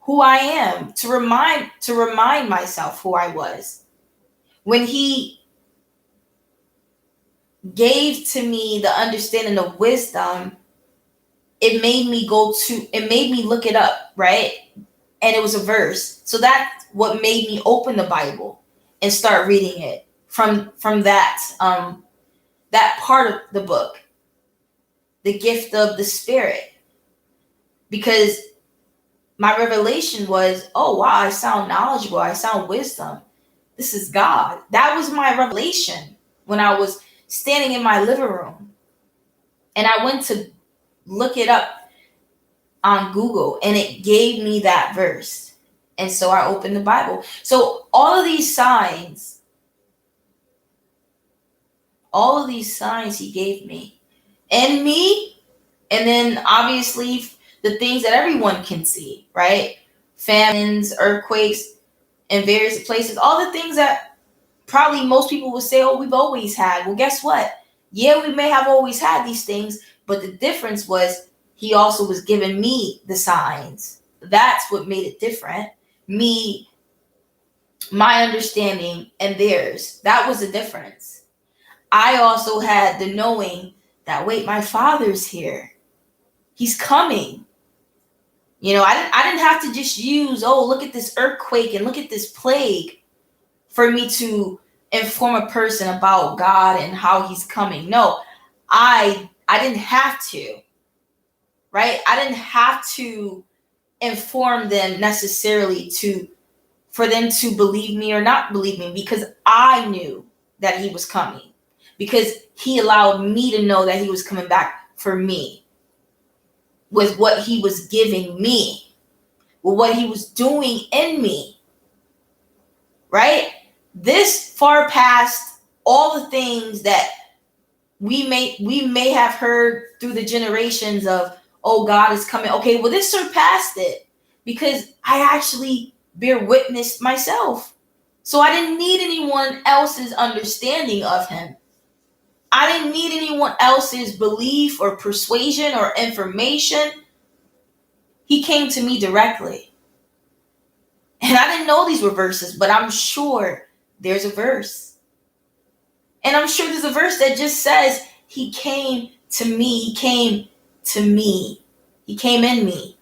who I am, to remind myself who I was. When he gave to me the understanding of wisdom, it made me look it up, right? And it was a verse. So that's what made me open the Bible and start reading it from that part of the book, the gift of the Spirit, because my revelation was, oh wow, I sound knowledgeable, I sound wisdom. This is God. That was my revelation when I was standing in my living room, and I went to look it up on Google, and it gave me that verse. And so I opened the Bible. So all of these signs he gave me, and me, and then obviously the things that everyone can see, right? Famines, earthquakes in various places, all the things that probably most people would say, oh, we've always had. Well, guess what? Yeah, we may have always had these things, but the difference was he also was giving me the signs. That's what made it different. Me, my understanding, and theirs. That was the difference. I also had the knowing that, wait, my Father's here. He's coming. You know, I didn't have to just use, oh, look at this earthquake and look at this plague for me to inform a person about God and how he's coming. No, I didn't have to, right? I didn't have to inform them necessarily for them to believe me or not believe me, because I knew that he was coming, because he allowed me to know that he was coming back for me with what he was giving me, with what he was doing in me, right? This far past all the things that we may have heard through the generations of, oh, God is coming. Okay, well, this surpassed it, because I actually bear witness myself. So I didn't need anyone else's understanding of him. I didn't need anyone else's belief or persuasion or information. He came to me directly. And I didn't know these were verses, but I'm sure there's a verse. And I'm sure there's a verse that just says, he came to me. He came to me. He came in me.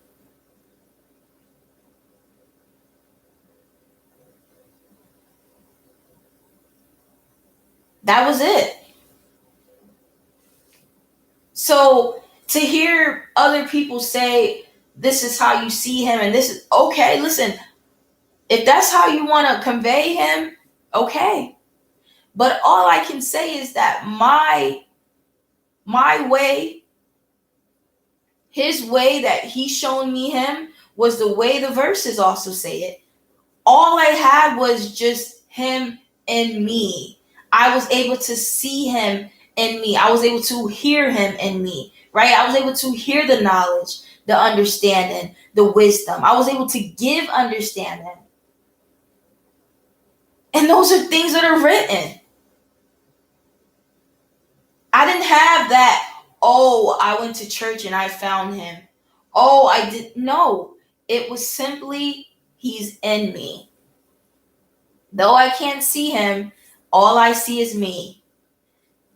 That was it. So to hear other people say, this is how you see him, and this is okay, listen, if that's how you want to convey him, okay. But all I can say is that my way, his way that he's shown me him, was the way the verses also say it. All I had was just him in me. I was able to see him in me. I was able to hear him in me, right? I was able to hear the knowledge, the understanding, the wisdom. I was able to give understanding. And those are things that are written. I didn't have that, oh, I went to church and I found him. Oh, I did. No, it was simply, he's in me. Though I can't see him, all I see is me.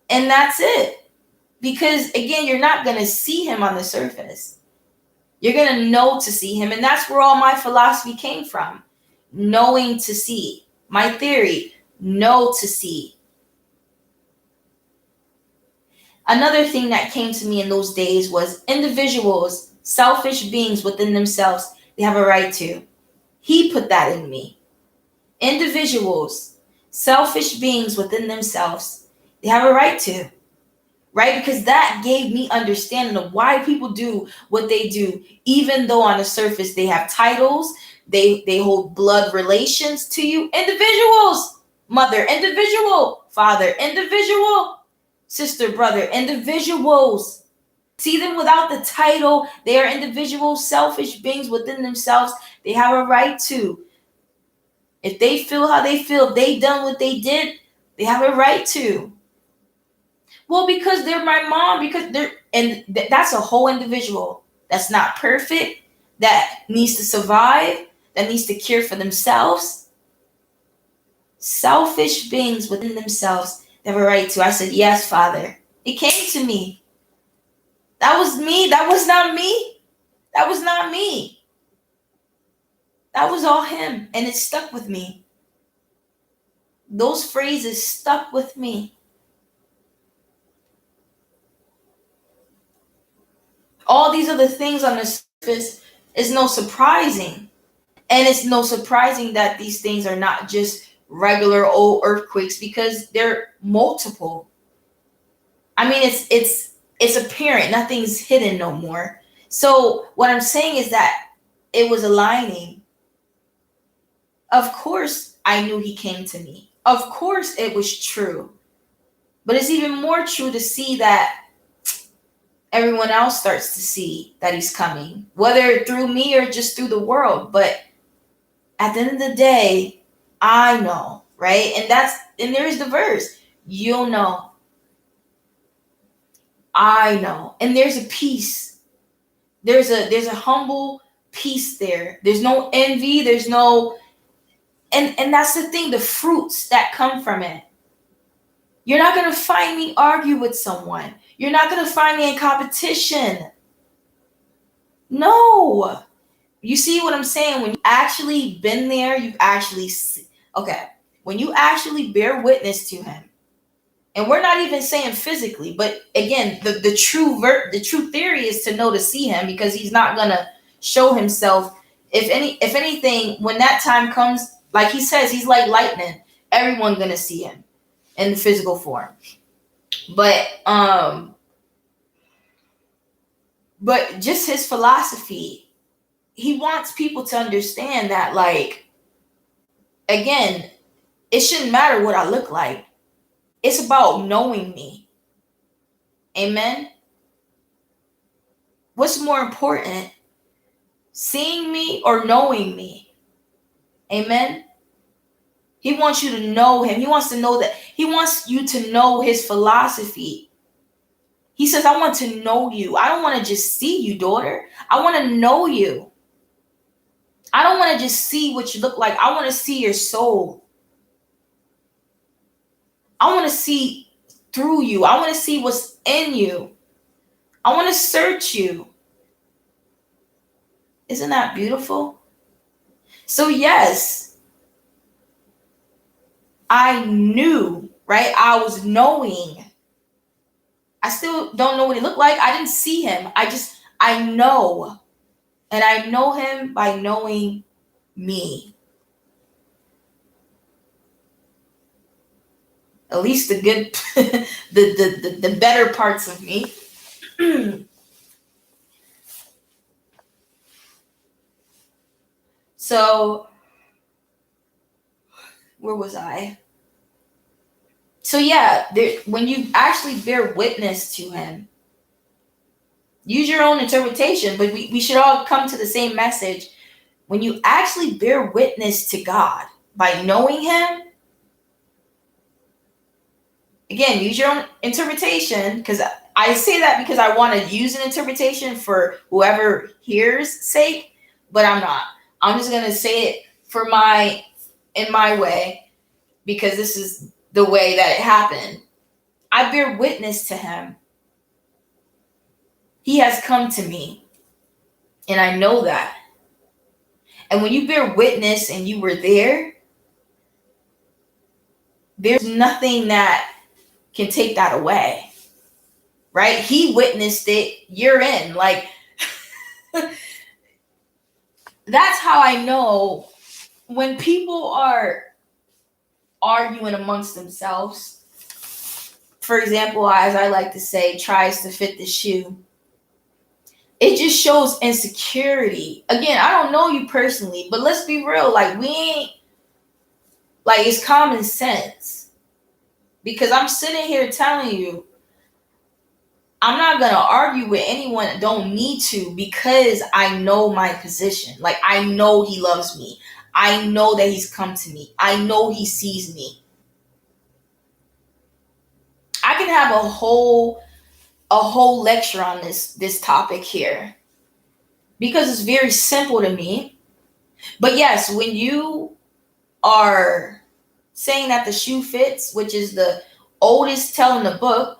And that's it. Because again, you're not going to see him on the surface. You're going to know to see him. And that's where all my philosophy came from. Knowing to see. My theory, know to see. Another thing that came to me in those days was individuals, selfish beings within themselves, they have a right to. He put that in me. Individuals, selfish beings within themselves, they have a right to. Right? Because that gave me understanding of why people do what they do, even though on the surface they have titles, they hold blood relations to you. Individuals, mother, individual, father, individual, sister, brother, individuals. See them without the title. They are individuals, selfish beings within themselves. They have a right to. If they feel how they feel, if they done what they did, they have a right to. Well, because they're my mom, because that's a whole individual that's not perfect, that needs to survive, that needs to care for themselves. Selfish beings within themselves, they have a right to. I said, yes, Father. It came to me. That was me. That was not me. That was not me. That was all him. And it stuck with me. Those phrases stuck with me. All these other things on the surface is no surprising. And it's no surprising that these things are not just regular old earthquakes because they're multiple. I mean, it's apparent. Nothing's hidden no more. So what I'm saying is that it was aligning. Of course, I knew he came to me. Of course, it was true. But it's even more true to see that everyone else starts to see that he's coming, whether through me or just through the world. But at the end of the day, I know, right? And there's the verse. You'll know. I know. And there's a peace. There's a humble peace there. There's no envy. There's no and that's the thing, the fruits that come from it. You're not gonna find me argue with someone. You're not gonna find me in competition. No. You see what I'm saying? When you actually been there, you've actually okay. When you actually bear witness to him, and we're not even saying physically, but again, the true theory is to know to see him, because he's not gonna show himself. If anything, when that time comes, like he says, he's like lightning. Everyone's gonna see him in the physical form. But but just his philosophy, he wants people to understand that, like, again, it shouldn't matter what I look like. It's about knowing me. Amen. What's more important, seeing me or knowing me? Amen. He wants you to know him. He wants to know that. He wants you to know his philosophy. He says, I want to know you. I don't want to just see you, daughter. I want to know you. I don't want to just see what you look like. I want to see your soul. I want to see through you. I want to see what's in you. I want to search you. Isn't that beautiful? So yes, I knew, right? I was knowing. I still don't know what he looked like. I didn't see him. I know. And I know him by knowing me. At least the good, the better parts of me. So, where was I? So yeah, when you actually bear witness to him, use your own interpretation, but we should all come to the same message. When you actually bear witness to God by knowing him, again, use your own interpretation, because I say that because I want to use an interpretation for whoever hears sake, but I'm not. I'm just going to say it in my way, because this is the way that it happened. I bear witness to him. He has come to me, and I know that. And when you bear witness and you were there, there's nothing that can take that away, right? He witnessed it. You're in. Like, that's how I know when people are arguing amongst themselves. For example, as I like to say, tries to fit the shoe. It just shows insecurity. Again, I don't know you personally, but let's be real. Like, we ain't, like, it's common sense. Because I'm sitting here telling you, I'm not going to argue with anyone that don't need to, because I know my position. Like, I know he loves me. I know that he's come to me. I know he sees me. I can have a whole lecture on this topic here, because it's very simple to me. But yes, when you are saying that the shoe fits, which is the oldest tell in the book,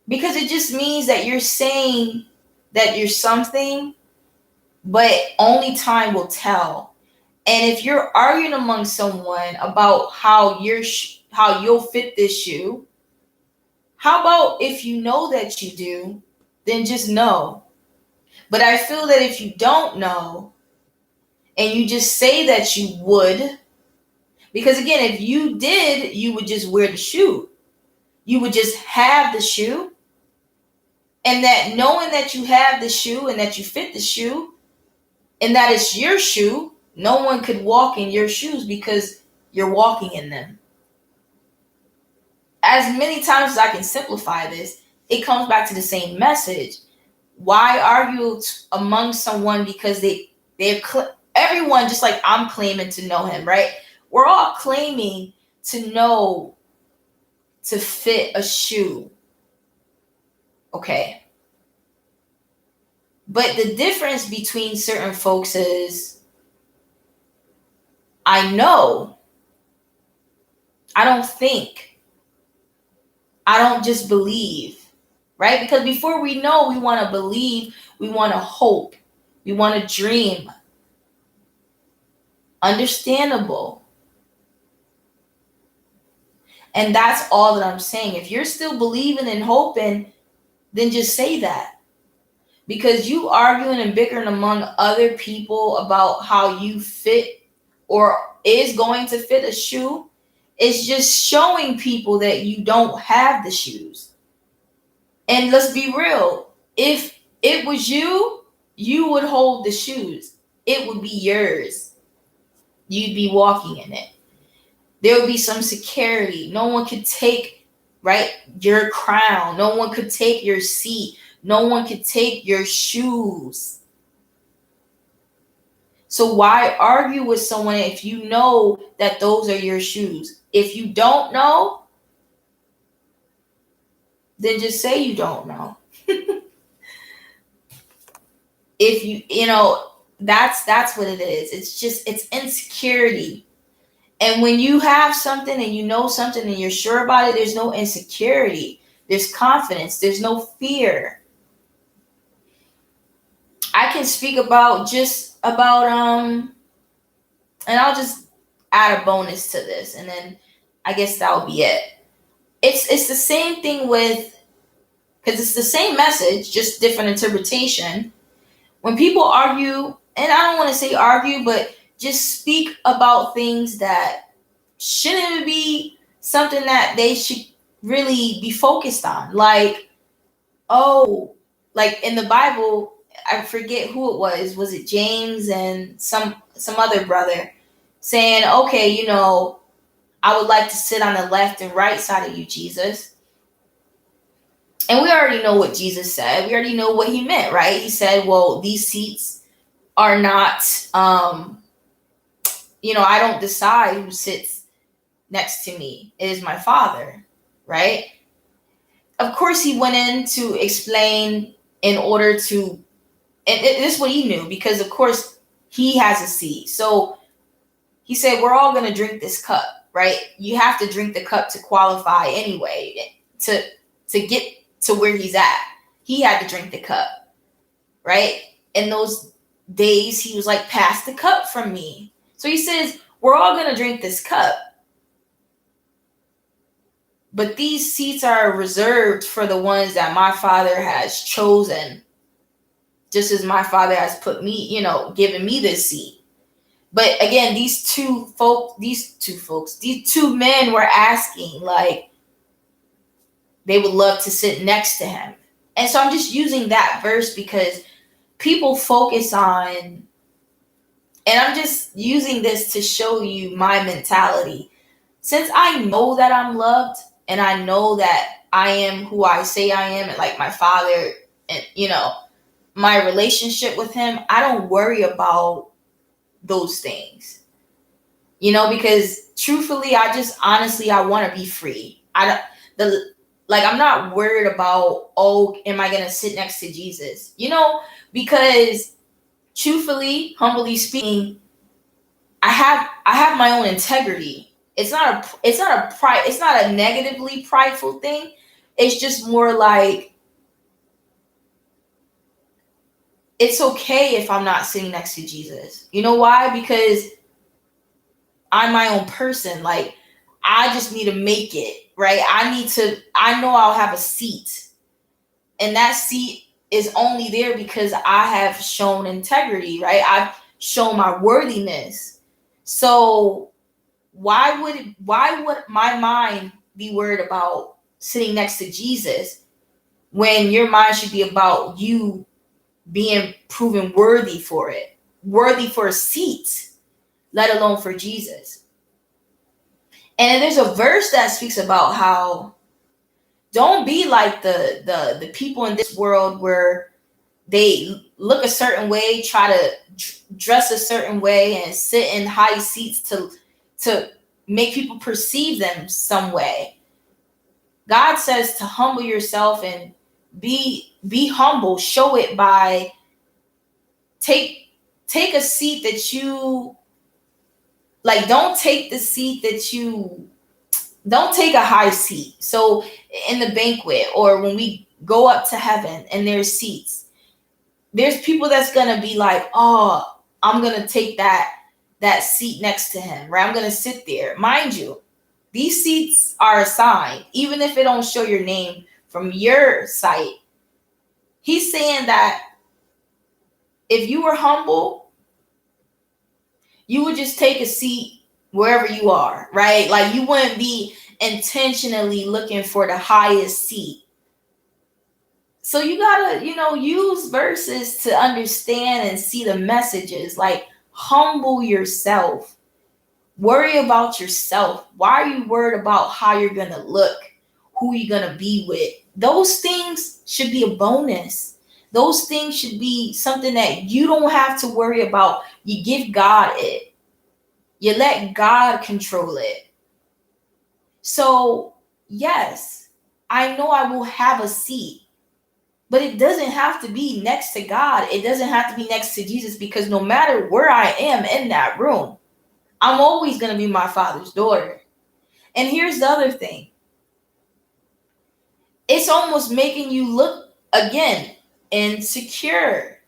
because it just means that you're saying that you're something, but only time will tell. And if you're arguing among someone about how how you'll fit this shoe, how about if you know that you do, then just know. But I feel that if you don't know and you just say that you would, because again, if you did, you would just wear the shoe. You would just have the shoe. And that knowing that you have the shoe and that you fit the shoe and that it's your shoe, no one could walk in your shoes because you're walking in them. As many times as I can simplify this, it comes back to the same message. Why argue among someone because everyone, just like I'm claiming to know him, right? We're all claiming to know to fit a shoe. Okay. But the difference between certain folks is I know. I don't think. I don't just believe. Right? Because before we know, we want to believe, we want to hope, we want to dream. Understandable. And that's all that I'm saying. If you're still believing and hoping, then just say that. Because you arguing and bickering among other people about how you fit or is going to fit a shoe is just showing people that you don't have the shoes. And let's be real. If it was you, you would hold the shoes. It would be yours. You'd be walking in it. There would be some security. No one could take, right, your crown. No one could take your seat. No one could take your shoes. So why argue with someone if you know that those are your shoes? If you don't know, then just say you don't know. If you know, that's what it is. It's insecurity. And when you have something and you know something and you're sure about it, there's no insecurity. There's confidence. There's no fear. I can speak about and I'll just add a bonus to this, and then I guess that will be it. It's the same thing with, because it's the same message, just different interpretation. When people argue, and I don't want to say argue, but just speak about things that shouldn't be something that they should really be focused on. Like, oh, like in the Bible, I forget who it was. Was it James and some other brother saying, okay, you know, I would like to sit on the left and right side of you, Jesus. And we already know what Jesus said. We already know what he meant, right? He said, well, these seats are not, I don't decide who sits next to me. It is my Father, right? Of course, he went in to explain in order to, and this is what he knew, because of course he has a seat. So he said, we're all going to drink this cup, right? You have to drink the cup to qualify anyway, to get to where he's at. He had to drink the cup, right? In those days, he was like, pass the cup from me. So he says, we're all going to drink this cup. But these seats are reserved for the ones that my Father has chosen. Just as my Father has put me, given me this seat. But again, these two men were asking, like, they would love to sit next to him. And so I'm just using that verse because people focus on, and I'm just using this to show you my mentality. Since I know that I'm loved and I know that I am who I say I am, and like my Father, and my relationship with him, I don't worry about those things. Because truthfully, I want to be free. I'm not worried about, am I going to sit next to Jesus? Because truthfully, humbly speaking, I have my own integrity. It's not a negatively prideful thing. It's just more like, it's okay if I'm not sitting next to Jesus. You know why? Because I'm my own person. Like, I just need to make it, right? I know I'll have a seat. And that seat is only there because I have shown integrity, right? I've shown my worthiness. So why would my mind be worried about sitting next to Jesus when your mind should be about you being proven worthy for it, worthy for a seat, let alone for Jesus? And there's a verse that speaks about how don't be like the people in this world where they look a certain way, try to dress a certain way, and sit in high seats to make people perceive them some way. God says to humble yourself and be humble. Show it by take a seat that you like. Don't take the seat that you don't take a high seat. So in the banquet or when we go up to heaven and there's seats, there's people that's gonna be like, oh, I'm gonna take that seat next to him, right? I'm gonna sit there. Mind you, these seats are assigned, even if it don't show your name from your sight. He's saying that if you were humble, you would just take a seat wherever you are, right? Like you wouldn't be intentionally looking for the highest seat. So you gotta, use verses to understand and see the messages. Like, humble yourself. Worry about yourself. Why are you worried about how you're gonna look, who you're gonna be with? Those things should be a bonus. Those things should be something that you don't have to worry about. You give God it. You let God control it. So, yes, I know I will have a seat. But it doesn't have to be next to God. It doesn't have to be next to Jesus, because no matter where I am in that room, I'm always going to be my Father's daughter. And here's the other thing. It's almost making you look, again, insecure.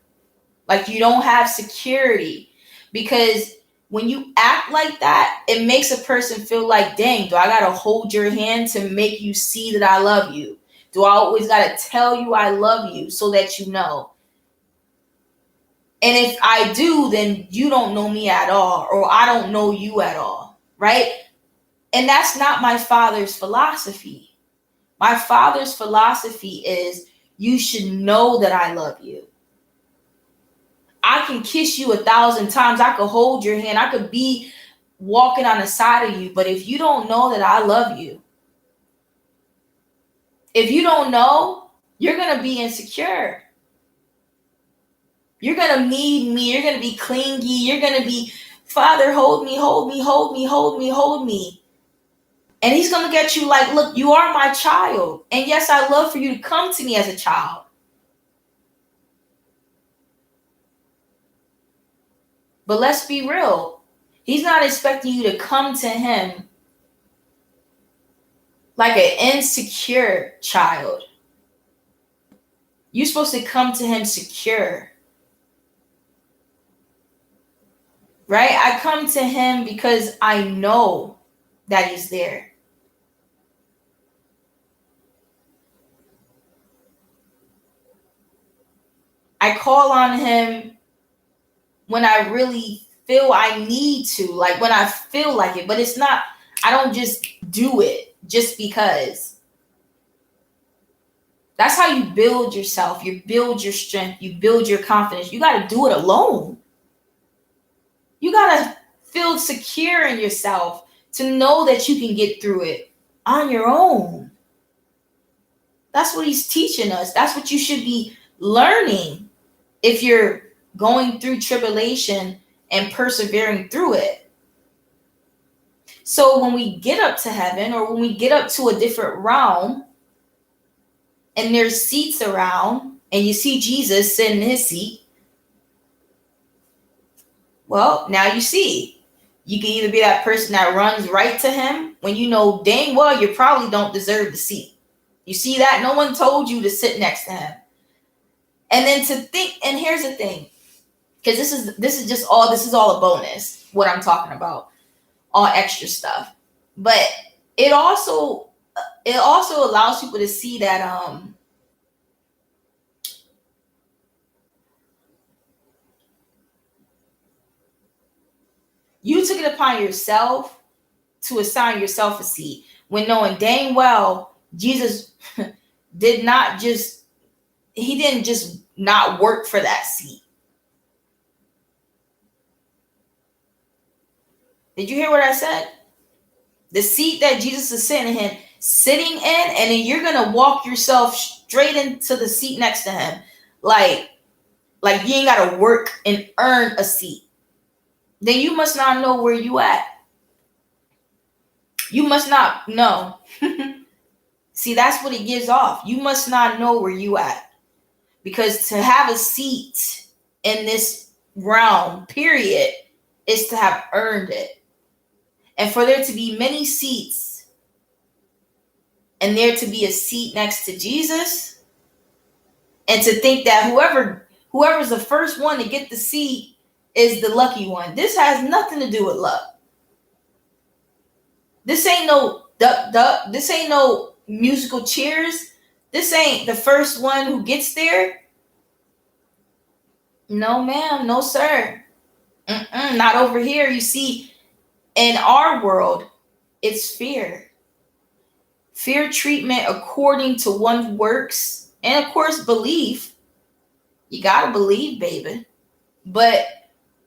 Like you don't have security. Because when you act like that, it makes a person feel like, dang, do I got to hold your hand to make you see that I love you? Do I always got to tell you I love you so that you know? And if I do, then you don't know me at all, or I don't know you at all, right? And that's not my Father's philosophy. My Father's philosophy is you should know that I love you. I can kiss you 1,000 times. I could hold your hand. I could be walking on the side of you. But if you don't know that I love you, if you don't know, you're going to be insecure. You're going to need me. You're going to be clingy. You're going to be, Father, hold me, hold me, hold me, hold me, hold me. And he's going to get you like, look, you are my child. And yes, I love for you to come to me as a child. But let's be real. He's not expecting you to come to him like an insecure child. You're supposed to come to him secure. Right? I come to him because I know that he's there. I call on him when I really feel I need to, like when I feel like it, but it's not, I don't just do it just because. That's how you build yourself. You build your strength. You build your confidence. You got to do it alone. You got to feel secure in yourself to know that you can get through it on your own. That's what he's teaching us. That's what you should be learning if you're going through tribulation and persevering through it. So when we get up to heaven, or when we get up to a different realm and there's seats around and you see Jesus sitting in his seat, well, now you see. You can either be that person that runs right to him when you know dang well you probably don't deserve the seat. You see that? No one told you to sit next to him. And then to think, and here's the thing, because this is all a bonus, what I'm talking about. all extra stuff. But it also allows people to see that you took it upon yourself to assign yourself a seat, when knowing dang well Jesus did not just he didn't just not work for that seat. Did you hear what I said? The seat that Jesus is sitting in, and then you're gonna walk yourself straight into the seat next to him, like you ain't gotta work and earn a seat. Then you must not know where you at. You must not know. See, that's what it gives off. You must not know where you at, because to have a seat in this realm, period, is to have earned it. And for there to be many seats and there to be a seat next to Jesus, and to think that whoever's the first one to get the seat is the lucky one. This has nothing to do with luck. This ain't no duck. This ain't no musical chairs. This ain't the first one who gets there. No, ma'am. No, sir. Not over here. You see, in our world, it's fear. Fear treatment according to one's works. And of course, belief. You got to believe, baby. But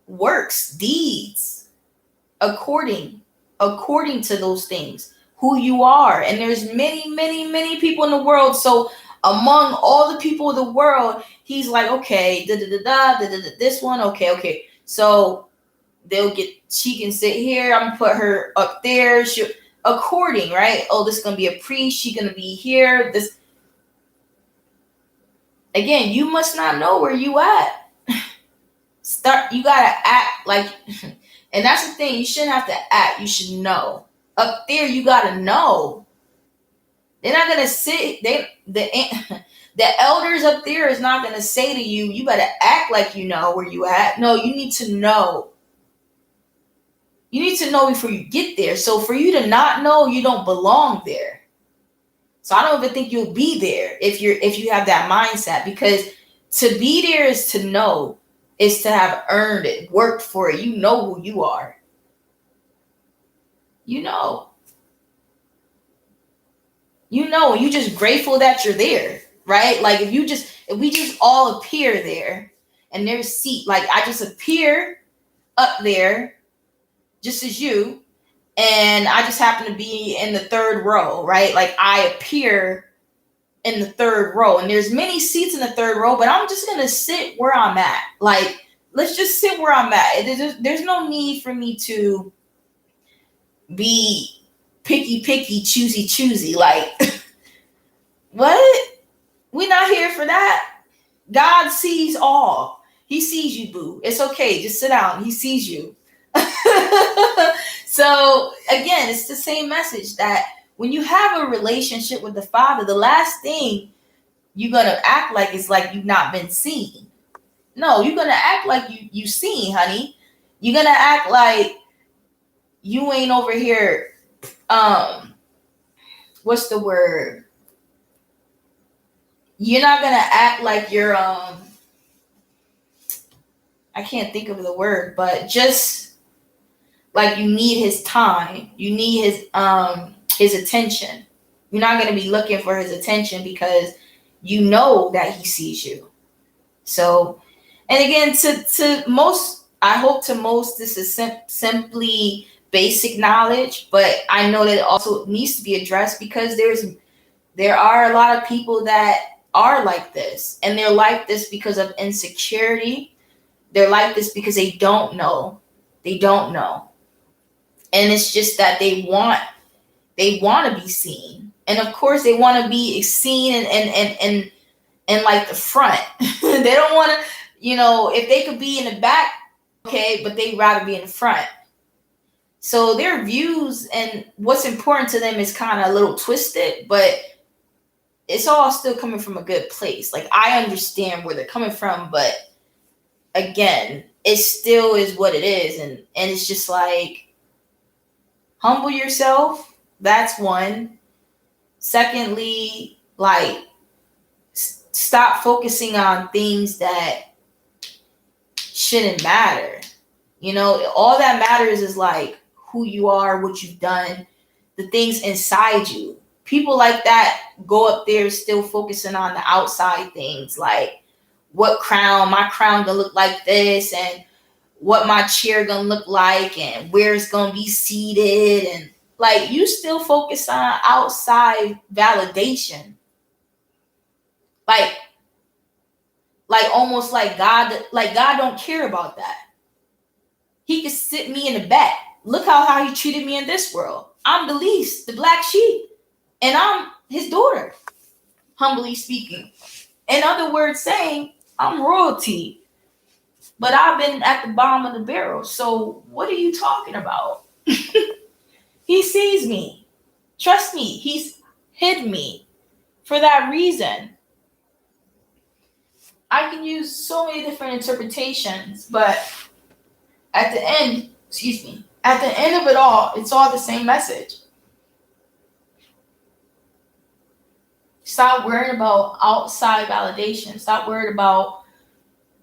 works, deeds, according to those things, who you are. And there's many people in the world. So among all the people of the world, he's like, okay, this one, okay. So she can sit here. I'm gonna put her up there. According, right? Oh, this is gonna be a priest. She's gonna be here. This again, you must not know where you at. You gotta act like, and that's the thing. You shouldn't have to act. You should know. Up there, you gotta know. They're not gonna sit. The elders up there is not gonna say to you, "You better act like you know where you at." No, you need to know. You need to know before you get there. So for you to not know, you don't belong there. So I don't even think you'll be there if you have that mindset, because to be there is to know, is to have earned it, worked for it. You know who you are. You know, and you're just grateful that you're there, right? Like if we just all appear there and there's seat, like I just appear up there just as you, and I just happen to be in the third row, right? Like I appear in the third row, and there's many seats in the third row, but I'm just gonna sit where I'm at. Like, let's just sit where I'm at. There's no need for me to be picky, choosy. Like, what? We're not here for that. God sees all. He sees you, boo. It's okay. Just sit down. He sees you. So again, it's the same message that when you have a relationship with the Father, the last thing you're gonna act like is like you've not been seen. No, you're gonna act like you seen, honey. You're gonna act like you ain't over here. What's the word? You're not gonna act like you're I can't think of the word, but just like you need his time, you need his attention. You're not going to be looking for his attention because you know that he sees you. So, and again, to most, I hope to most, this is simply basic knowledge, but I know that it also needs to be addressed, because there are a lot of people that are like this, and they're like this because of insecurity. They're like this because they don't know. And it's just that they want to be seen. And of course they want to be seen and like the front. They don't want to, if they could be in the back, okay, but they'd rather be in the front. So their views and what's important to them is kind of a little twisted, but it's all still coming from a good place. Like, I understand where they're coming from, but again, it still is what it is. And it's just like, Humble yourself. That's one. Secondly, like, stop focusing on things that shouldn't matter. You know, all that matters is like who you are, what you've done, the things inside you. People like that go up there still focusing on the outside things, like what crown, my crown gonna look like this, and what my chair gonna look like, and where it's gonna be seated, and like you still focus on outside validation. Like almost like God don't care about that. He could sit me in the back. Look how he treated me in this world. I'm the least, the black sheep, and I'm his daughter, humbly speaking. In other words, saying I'm royalty, but I've been at the bottom of the barrel. So what are you talking about? He sees me. Trust me, he's hid me for that reason. I can use so many different interpretations, but at the end of it all, it's all the same message. Stop worrying about outside validation. Stop worrying about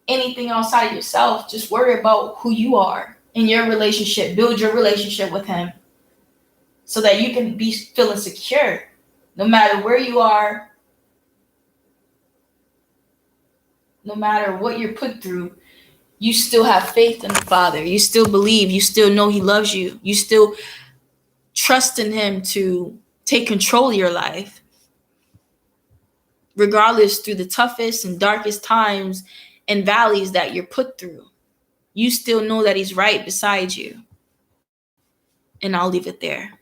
anything outside of yourself. Just worry about who you are in your relationship. Build your relationship with him so that you can be feeling secure no matter where you are, no matter what you're put through. You still have faith in the Father. You still believe. You still know he loves you. You still trust in him to take control of your life. Regardless, through the toughest and darkest times and valleys that you're put through, you still know that he's right beside you. And I'll leave it there.